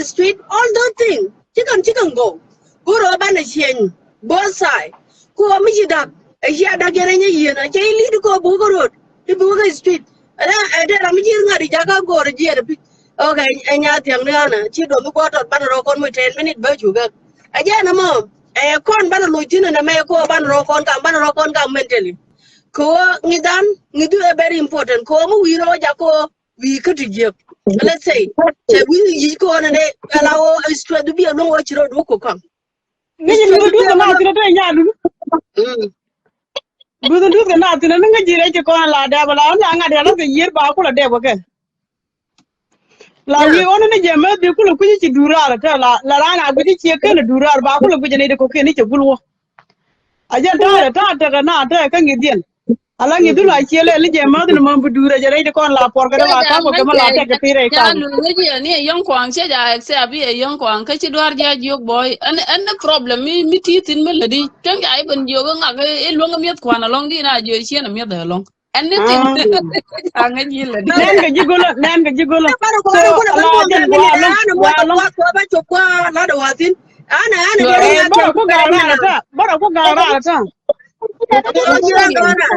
street all those things chicken go ku ro ba na shen both side ku mi ji da ya da gere ni yena ke li ko bu ko ro ti bu ko street ada ram jir ngari jaga gor jir bi okay enya tiang ne ana chi do mi ko to ban ro kon mi 10 minute ba ju ga aja na mo kon ban lo tin na me ko ban ro kon kam mentally ko ngidan ngidu a very important ko mu wi ro ja ko wi ka ti je let's say che wi yi ko na ne ala o straight bi no wo chi ro do ko kam Ngi straight lu bi du ga na ala tira te nyalu. Bu du ga na tira nga jire ke ko la da bala na nga de la ga yir ba ko la de bo ke. La wi yeah ona ne jeme bi ku lu ku ci durar ta la na gu ci ke ne durar ba ku lu ku ne de ko ke ni ce bulwo. Aja ta na ta ka ngi dien. Ala ngi du la ci le jeme de mo bu dura jere de ko la por ga la Yeah, ka ko ke ma la yeah, te ke pire yeah, ka. yeah, ni young kwang che ja se abi a young kwang ka chi dwar ja jio boy and the problem mi titin me ladi tang ja ibn jo ga nga e lo ngam yet kwana long di na jo chi na mi da long anything Ah. ang ji ladi Nan ga jigolo. bara ko So ara ko ban mo ala ga jen mini wa da long ana mo wa to long. ko ba to ko la da watin ana you gere are ya to Bara ko ku bare ga ni na ra ta. Bara ku ga ra ta. o jira do na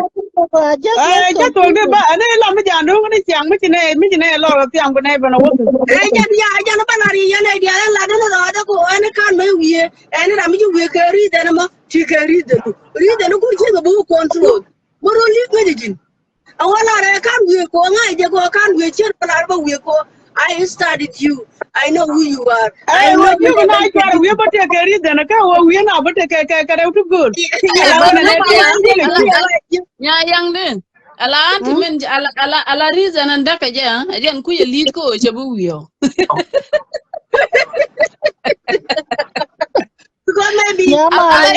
Just let Ja to de continue. ba ane la mi jan du ni chang mi ne lo ro tiang bu ne ba no wo. ja na banari ya ne dia la da na da ko ana kan me wiye ana da mi ju we kari da na ma ti kari da ri da no ko ji ga bu control moro li me jin awala re kan we ko ngai je ko kan we cher pala ba we ko I studied you. I know who you are. I Ai wo know you ju na never ja wi forget. ba te ke ri de na ka wo wi na ba te ke re tu gul. eh Ala but wona no ne ma te ya ku le ala ki. nya yang din ala anti men ala reason and da ka ja ajen ku ye lead ko che bu wiyo Because maybe Yeah, ala Mala.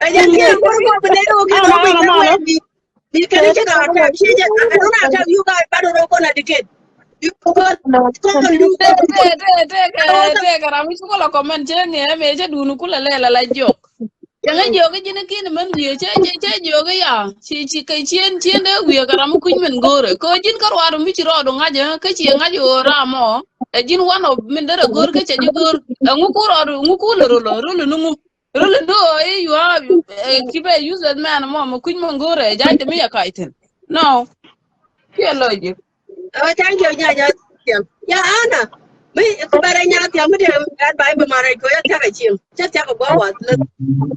I just Really, get a phone call, but they don't get over Ana that malo. way. Be can take check it out over. time. She just I don't have you guys better don't gonna educate. You got No, to continue. do te karami ko la comment che nge me che dunu kula le la jok yang jo ke jine kin men wi che jo ke ya chi kai chien de wi karam ku men gore ko jin kar waru mi chi rodo ngaje ke chi ngaje ora mo e jin wano min dara gor ke che gor ngu ku rodo ngu ku lo nu rolo do e you are kibe useless man mo ku men gore ja de mi ya kaiten no ke loje thank you, yeah, Anna. Me kubara nya tiam me at Bible mara ko ya taka chim. Cha taka go wa.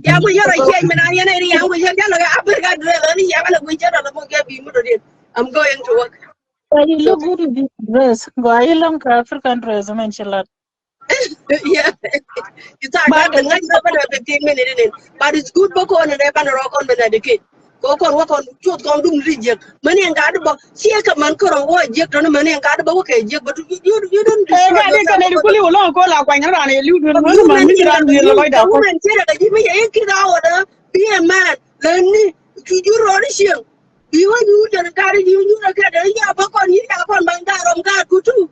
Ya go yara che me na ya na ri ya go ya la aber ga dre la ni ya la go jara la mo ga bi mu do din. I'm going to work. You So look good with this dress. Go, I long African dress. I mentioned that. yeah. You talk But that the ngai ba da 15 minutes in. But it's good boko on the ban ro kon be na de kid. Ko kon wa kon chut kon dum ri je. Mani en ga do sie ka man ko ro wo je to mani en ga do ke je but you don't E destroy ga de ka yourself ne over ku li wo ko la kwa nya ra ne lu du mo ma woman mi in ran wi la the da ko. woman said that you may get out be a man then you run shit you want you to carry you get ya ba kon you ya kon ban da rom ga kutu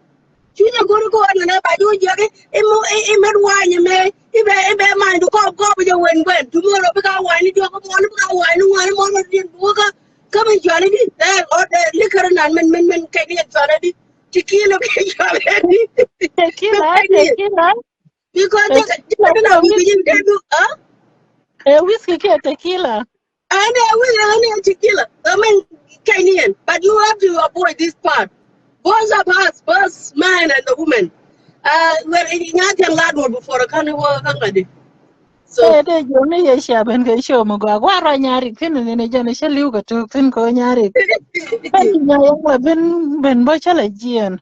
chunya go go na ba do je ke e me wa ni me e be man do ko be wen tomorrow be ka wa ni do ko mo be ka wa ni mo din do ka come and jolly or the liquor and men ke ni jolly tikilo ke jolly tequila, tequila, because tequila, they don't have you can do whiskey, tequila. I know tequila. I mean Kenyan, but you have to avoid this part. Both of us, both man and the woman. Well, in Yatin Ladwood before a kind of work, So de yo ne ye sha ben ke show mo gwa ro nyari kin ne jana shaliu ka to tin ko nyari ben nya ya ben bo chala jien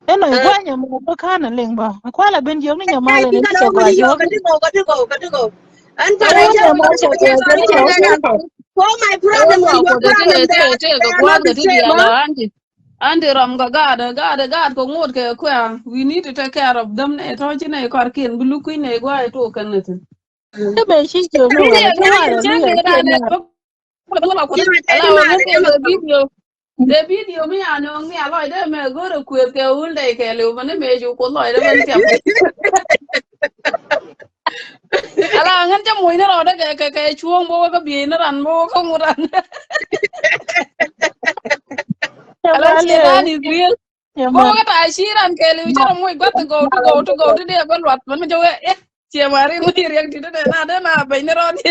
eno igwa nya mo ko kana leng ba kwa la ben yo ne nya I male ne think I che know gwa many you jo got to go. And e but I wo tell nya you, ma che gwa jo ne mo se ko all my e problems and wa your ko de problems, te they ga are kwa not ga the ti same, dia huh? la andi ram ga ga ko ngot ke kwa we need to take care of them ne to chi ne kor kin bulu ku ne gwa to kan ne tin te be shi jo no ini wala ya te ga wala che lu ya ne che da ne nya ba ko You know, I ala tell you, wa man, ngot I ke tell you, de video mi ano mi alo de me go ro ku ke ul de ke lu ne me ju ko lo de ben tiam ala ngan cha mu ne ro de ke chuông bo ka bi ne ran bo ko mu ran te ala che wala da ni real ya go ma ga ta shi ran ke lu cha mo ga to go to de ba lot man jo e che mari mu ri ak ti de na be ne ro ni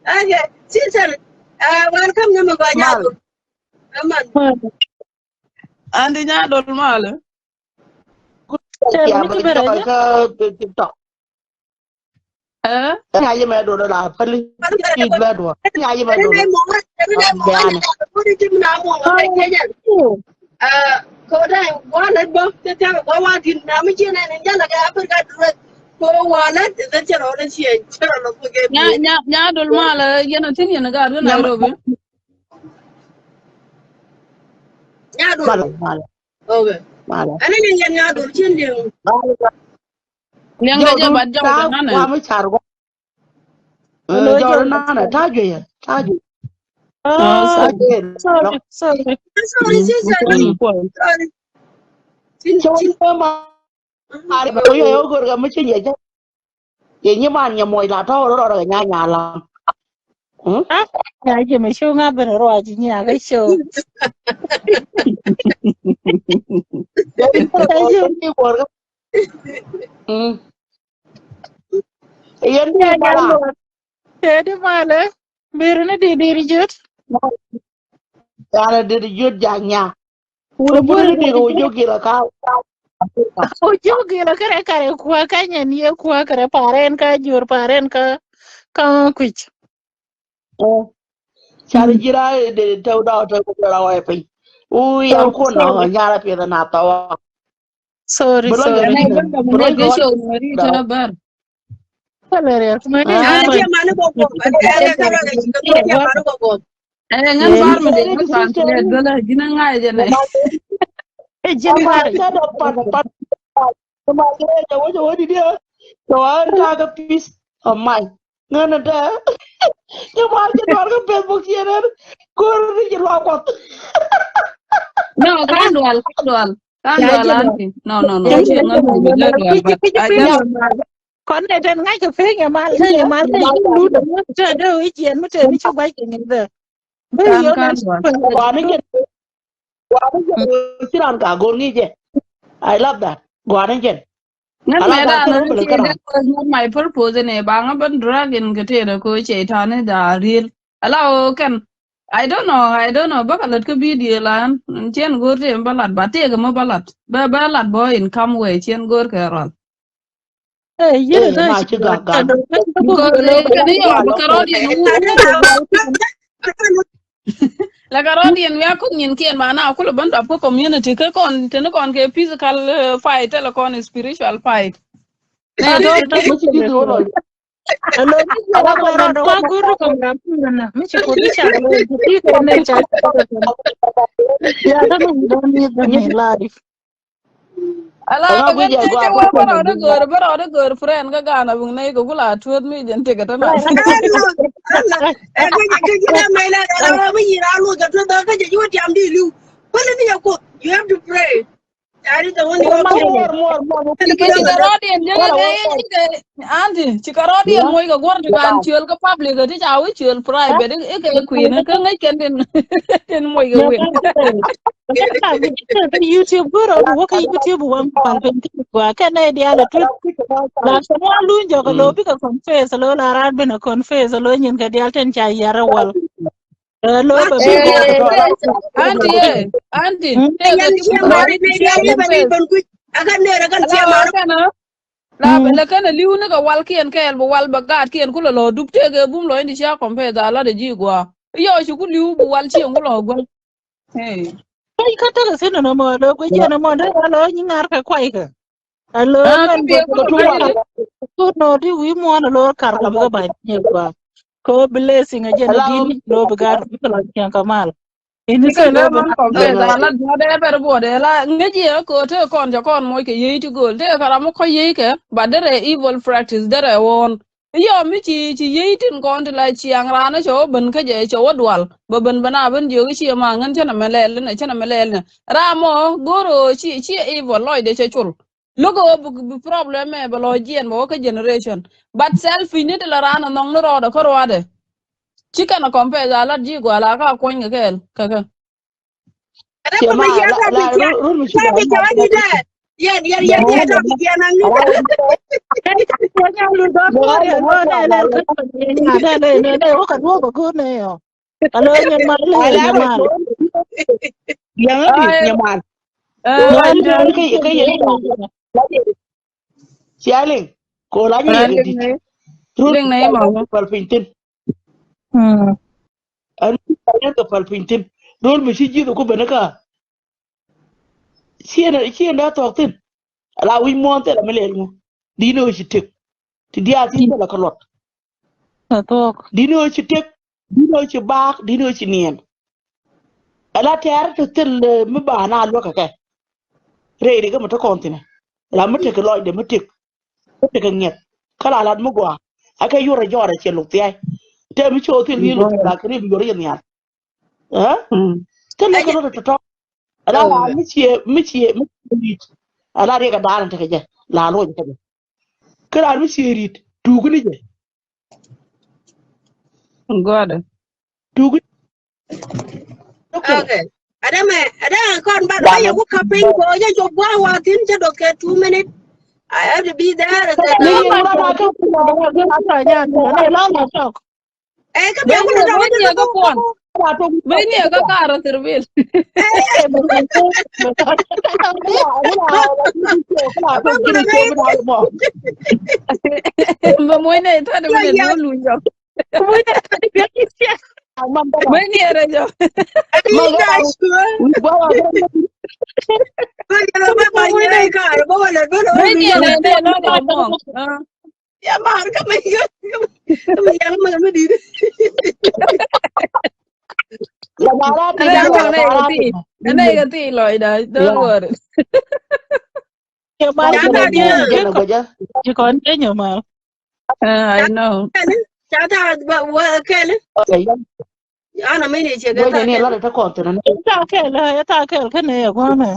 okay, sister, welcome to my mal banyado. Come on. andi nya dol male te ya mu ba ci cho bere ja ka TikTok eh ya yi me do la pali ti la do ya yi me do Every day, more, bayani what did you know? oh Ko dai wala bo te ta ko wa tin na mi chene ne jala ga afrika dura ko wala te chero ne chi chero no ko ge mi nya dol male yana tin yana ga do nyam Nairobi nya mal dul mal oge mal ana ne nya dul chin de liang jo de je dun bad jaw ta de nane wa mi char go hello jo jo na na ta ju ta oh sorry lo sorry sorry sister bukan ko sorry chin cho chin ma ari ba yo yo go ga mi chin ye ye ni man ya moy la to ro ro nya nya la ah ya je me show nga bere ro aji nya ga show yo ni ko ya je yo ni go ga ye ya ni ya mala lo te di male bir ne di jut ya de yut ja nya pur ko pur pur ni go jo ki la ka o jogi la kare kare kwa kanya ni kwa kare paren ka jur paren ka kwich char jira de te da to ko la wa pe u yang ko na sorry nya la pe na ta wa sorry bro yo sorry na ni ban da bro ne yo ke show mari da tana bar Hilarious. Many ha ana human. je manu go go aga ga ga chi ko je manu go go ngan ye bar ni me de ni na sister translate ni dola gina ngai je ne Jin ama mari. cha da pat ma ge jo di dia to an ta ga peace of mind ngana da ke ma ke do ga Facebook yeren ko ri ji lo ko no kan dual anti no Ya ke chi ni ngan bi ja dual kiji but kiji I ping nya just ya mal. Kon ne ten ngai ke ping ya mal te ya mal te ma yin ta lu de mo te de wi jen mo te ni chu bai ke ni de. Be yo na kan dual wa ni je wa ni je ti ran ka go ni je I love that go ni je ngan ala me ga da ke na ro bele chi kara that was not my purpose ne ba nga ban dragon ke te ko che tane da real ala o kan I don't know bakalat ke video lan chen gor te balat ba te ga mo balat ba balat bo in come way chen gor ke ron Eh yin eh to ma chi chi do. ga Ta ga do ta ko because lo ba kan yo wa ba lo ko karodi no ada wu la karodi en ya ko nyin kien mana ko ban da po community ke kon ten kon ke physical fight la kon spiritual fight ne to ta mo chi di do lo lo ni ya ala la ko ro nam do ko wa guru ko na na mi chi ko di cha lo ti ko ne cha ya ta no don't need them ni in life. ala nga gu gan je go che ko wa ko nam baro de gor friend ga gana bung ne ko gula tuot mi jen te ga na Allah Allah ga gina mai la la mi yira lu ga to da ga je yu ti am di lu wala ni ya ko you have to pray ari da wani wa ko more ke ci karodi en wala jega wala ke anti ci karodi en ya moy ga gor ya gan ciol ga public ga ti jawi ciol private e ke queen ka ngai ken den ten moy ga Yeah, wen YouTube guru wo ka YouTube wan pal pen ti kwa kana dia la tut la so wa lu jo ko lo bi ka confess lo la ra bi na confess lo nyin ka dia ten cha yara wal lo ba bi go eh ko anti anti te ga yan ci ce ko ma rodi ne ci da ni ba ni confess ban ku akan ne ra kan ala ce o ma kana La le kana liu ne ka wal kien ka el bo wal ba gat kien ku lo dup te ge bum lo indi sha kompe da la de ji gwa. Yo shi ku liu bu wal chi ngu lo gwa. Hey. Kai ka ta sin no mo lo ko je no mo da lo ni ngar ka kwai ka. Alo Ka men bi go ko go lo tu ga wa de. ko no di wi mo na lo kar ka ba ba ni kwa. Ko blessing a je na Allow din lo ba ga ko lo kyan ka mal. Ini Ika se le lo ba man na kompe young da la do de ber bo de la ngeji ko te kon ja kon mo ke yi ti gol te kara mo ko yi ke ba de evil practice de won. Yo mi ci yi tin kon ti la chi ang rana cho ben ka je cho wadwal ba ben bana ben jo chi ma ngan chana melel ne chana melel ne ramo goro chi evil loy de che chul logo bu problem e ba lo jien bo ka generation but self ni de la rana nong no ro da ko ro de chika na kompe da la ji gwa la ka ko nge kel ka Ada pa Shema ya ta bi ya. run mi Ta shuba bi ma ja ni da. Ya jama ta bi ya nang ni da. ala kai ka ko nya lu do mo mo ga de mo lo ko ne ala ne ka nya da ne ko ka do ko ne yo. Alo nya mal le ala nya ro mal. yang di ay nyaman ko la Nya ni le ke ke yen sialing ko la ni ling edit ne run ling ne ka ma ga pal pintin Hmm. an ka ga pal pintin run mi shi ji ko benaka siena to tin ala wi mo te la mele mo dino shi tek ti dia tin la ka lot Na to. dino shi tek dino shi bak dino shi nien ala ter to tel mi ba na lo ka ke re ri ga mata kontine la mata ke lo de mata te ka nget kala la mu gwa aka yura jora che lu ti ai te mi cho ti ni lu ti la kri bi yori ni ya eh te le ka Aja. ro to ala la mi ala re ga dalan te ke je la lo je ke kala mi ci rit tu gu ni je god tu gu okay Okay. Ada kon ba la ba na ya ku kaping ko ya jo gwa wa tin je do ke 2 minutes. I have to be there at ni the ye Ba ura ta na ka ji da ga ta nya ne la la to. eh ka be ben ku ye da ben wa ye ko ka kon ra to ben ye ka kara tirbil E mo ko mo ta ta ni. ala kala ba to ku da gini ba che bi na mo ba moy ne ta de ya ne ya lu lu jo Ko ta ni bi ki. man ba ben ye re jo adi man ja ga shi wi ba wa ga ba ya ba ba Mo ya ka ba wala ba no ben mi ye ya ne ne lo ne mo ya ma ka me yo ka ya ma di la na ra ti ana na mo la ne na ga ra ti ti ana ga ti lo da don't ya worry Ke ba mal cha ki ga ta na ni dia je je ke na ko ga ja ji kon te nyo mal. I know cha ta ba wa ke ne okay ya ana me ne che ga go ta je ni ke la ta ko to na Ta ke ne ya ko ne.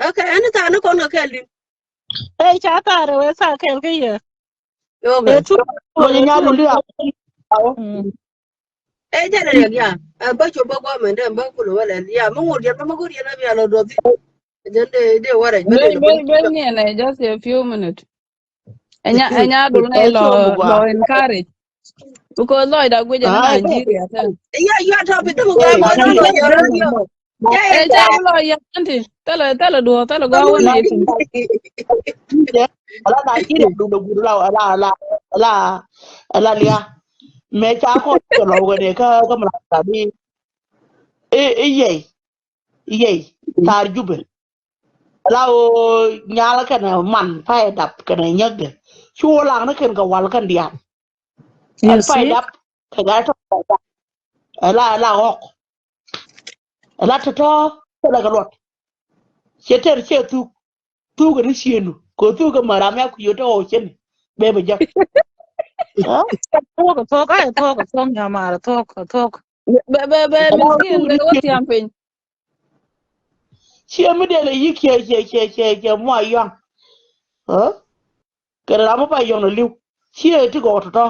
okay ana ta no ko no ke li E cha ta re we sa ke ke ye. okay E tu mo je e nya tu. ru ndi a eh ja ne ya ba cho ba gwa me de ba ku lo wala ya mo ngor ya ma ngor ya na ya lo do ti de wara ba de ben ben ye ne just a few minutes enya dul ne e cho mu gwa lo encourage because lo da gwe na ai Nigeria ten ya ya ta bi tu ga eh mo na no ti lo ya ya ro yo ya ya e ya cha lo ya anti tala do tala ba go lu won na ni etin ti ala na ti ya du gu la ala lia me cha ko to lo ga ne ka ma ta bi ye tar jube ala o nyala ka na man fa dap ka na nyagde chu la na ken ka wal kan dia you an fa see dap ka ga to ala ok ala to to la ga lot cheter che tu ga ni sienu ko tu ga maram ya ku yo to o chen be be jak ha To nya mal to. be ala tu miskin ga be ni what sienu yamping che mi de le yi ke mo yon ha ke ra mo ba yon no liu che ti go to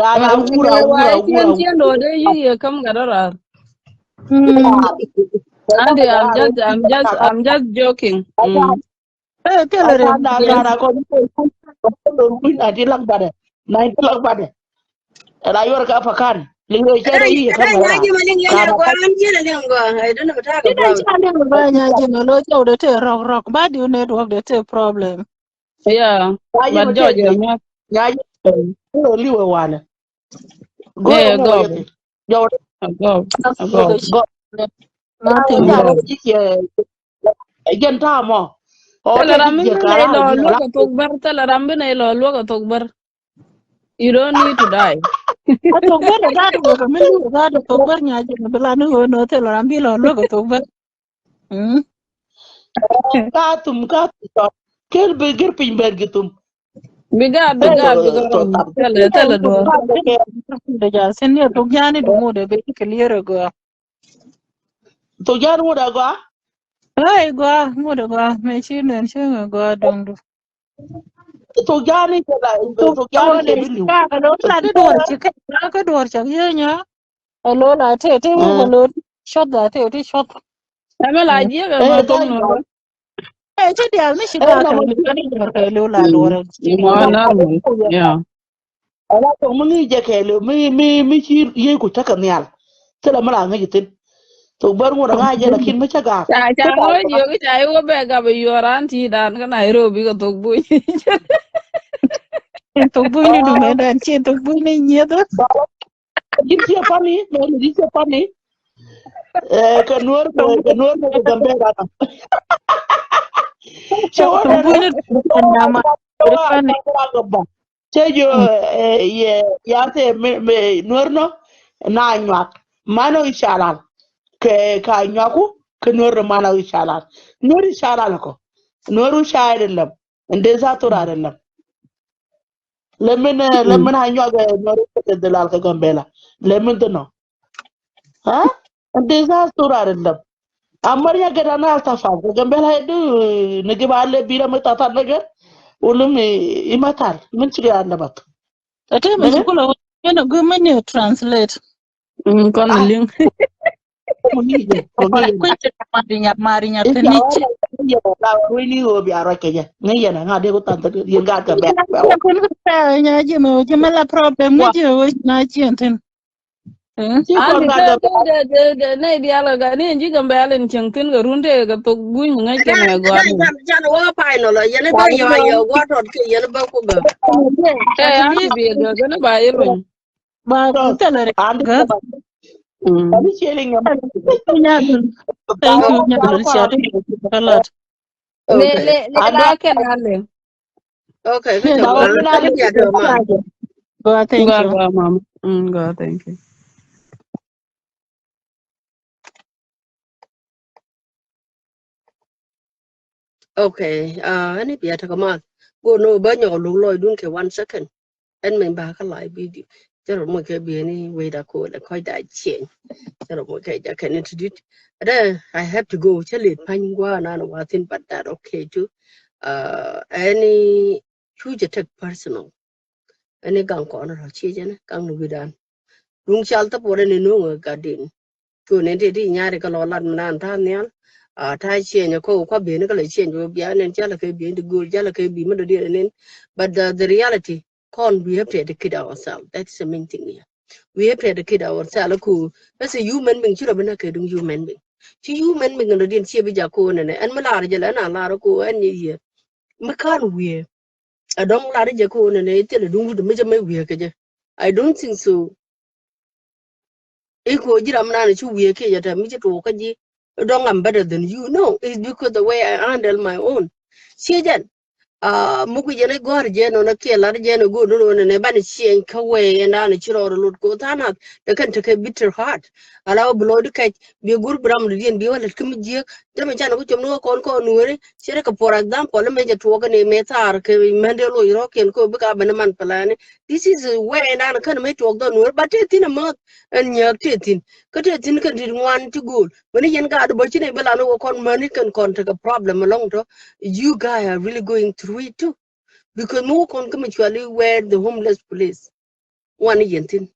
ra na wura wura wura chien do de yi kam gadara Hmm. Andy, I'm just joking. Mm. E ke le re. Ata na ko ni na ti lang bade na ti lang bade ra yor ka fa kan lingo che re yi ada ka nya mara ji ma ling ya ka ya ba go ka an ji na ling go I don't know ta ga Ina problem cha le ba nya je no lo cha de te rock rock ba di network de te problem. Yeah, Ngaji but mo George, te yeah, ngaji ko liwe wana. Go yeah, mo go, yake. Yo go, go, go. Nothing Ja more. go. wo ji ke gen ta mo. O Tell her te I'm ji in je the kara law, ji look la. at Tokbar, tell her I'm in a law, look at Tokbar. You don't need to die. A Tokbar da da ga min da da Tokbar nya je na bela no no te lo rambi lo lo ko Tokbar. Ka tum. Kel be gir pin ber gitum. Bigad, Hey bigad, to bigad. tam. Tell her, door. Da ja sen ne to jani du mo de be clear go. To jar wo da go. Ai go mo de go me chi ne chi go dong du. To jani ke la To to mo jani ke de biliu. ka ga lo la de dor chi ka dor cha ye nya. Lo la te ko Eh lo shot da te shot. I'm a idea, I'm eh a ga tongue number. Che di al mi shi eh ga na ka mo mi ka ni dor ka lo la dor chi di More al. normal. Yeah. ala to mun je ke le mi chi ye ku ta kan yal. Tela mala ngi tin. To bar mo da nga je la kin mi cha ga. Ka Chang ta ơi, nhiều cái trái của bé gặp your auntie đàn cái này rồi bị cái tục bụi. To bu ni du me dan chi to bu ni nye do. ba jin ci pani me ni ci pani ka nuor ko gambe ga ta che To wona bu na ni na ma wa fan. ga ba che yo ye ya te me nuor no na nyak mano inshallah ke ka nyaku ke nuor mano inshallah nuor inshallah ko nuor shaire lam inde za to ra lam lemen ha nyaga nuor ko de lal ka gambe la lemen to no ha inde za to ra lam Amaria gada na altafa gambela hedu nigi baale bira mata ta nagar ulum imatal min chiri anda bat Ate me nene shukula yana go many translate. Con ah link. Ora mugi kwete marinya isya teniche. wala ya la wini o bi ara kenya ngi na ngade ko tanta yen ga ka be Ya kun ka nya je me je mala problem wa ngi je wo na chienten. Eh? si kon Anti ga ga the nay dialogue ni ji gambe alen chengtin ga runde ga to bui ngai ke me go ane. jan wa pai no la yene ba ba ni yo do yo wa tot ke yene ba ko ga Eh, Ati bi anti bi ga na ba yirwen. ba to telere andi ga ba ani chele ngam nya dun. ba Thank you wa nya ba dun ko chat a lot. okay Le ando da ke na le. okay ka Yes, ba wa jamal na ka le ya to man go thank you. Go mom. Go, thank you. okay ani bi ta kamal go no ba nyo lu loy dun ke 1 second en men ba ka lai video jaro mo ke bi ni we da ko da ko da chen jaro mo ke ja kan introduce ada I have to go chale pan gwa na no wa tin but that okay too any huge attack personal any gang ko na chi jana gang nu bidan lung chal ta pore ni no ga din ko ne de di nyare ka lo lan nan ta nyal ta chen ko ko bi ne ka le chen jo bia nen chala ke bi de go chala ke bi ma de nen but the reality con we have to educate ourselves. That's the main thing here. We have to educate ourselves ku as a human being chira bana ke dung human being chi human being no din chi bi ja ko ne an ma la ja la na la ko an ye ma kan we a dong la ja ko ne te le dung du me ja me we ke ja I don't think so. Iko jira mna chu we ke ja ta mi to ka ji don't I'm better than you. No, it's because the way I handle my own. See muku jene gor jeno na ke lar jeno go no ne ban chien ka we na ne chiro lut ko tana de kan take bitter heart ala blood ka bi gur bram dien bi wala kum je de me jana ko chomno kon ko nuore chere ka for example me je to ne me tar ke mende lo iro ken ko bi ka ban man plan this is where na kan me to do nuore but it in a month and nyak tin ka tin kan dir wan to go when yen ga do bo chine bela no kon man kan take a problem along to you guys are really going through it too. Because no one come actually where the homeless place one yentin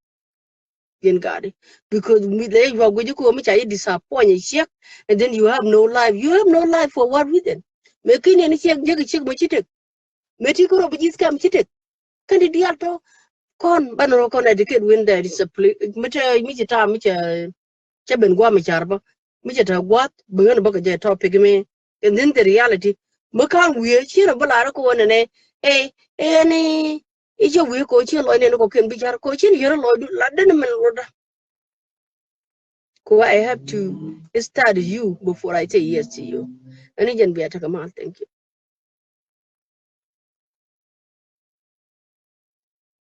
yen got it. Because me there you are going to come disappoint check and then you have no life. You have no life for what reason? Making any check machitek. Meti ko robijis kam chitek. Kandi diato kon banoro kon educate when there is a place meta michita micha chaben gwa micharba michata gwat bungan baka je topic me and then the reality Makan we chira bala ko ne ni ijo we ko chi lo ne ko ken bijar ko chi yero lo la den men roda ko I have to study you before I say yes to you. Ani jan biya ta kamal, thank you.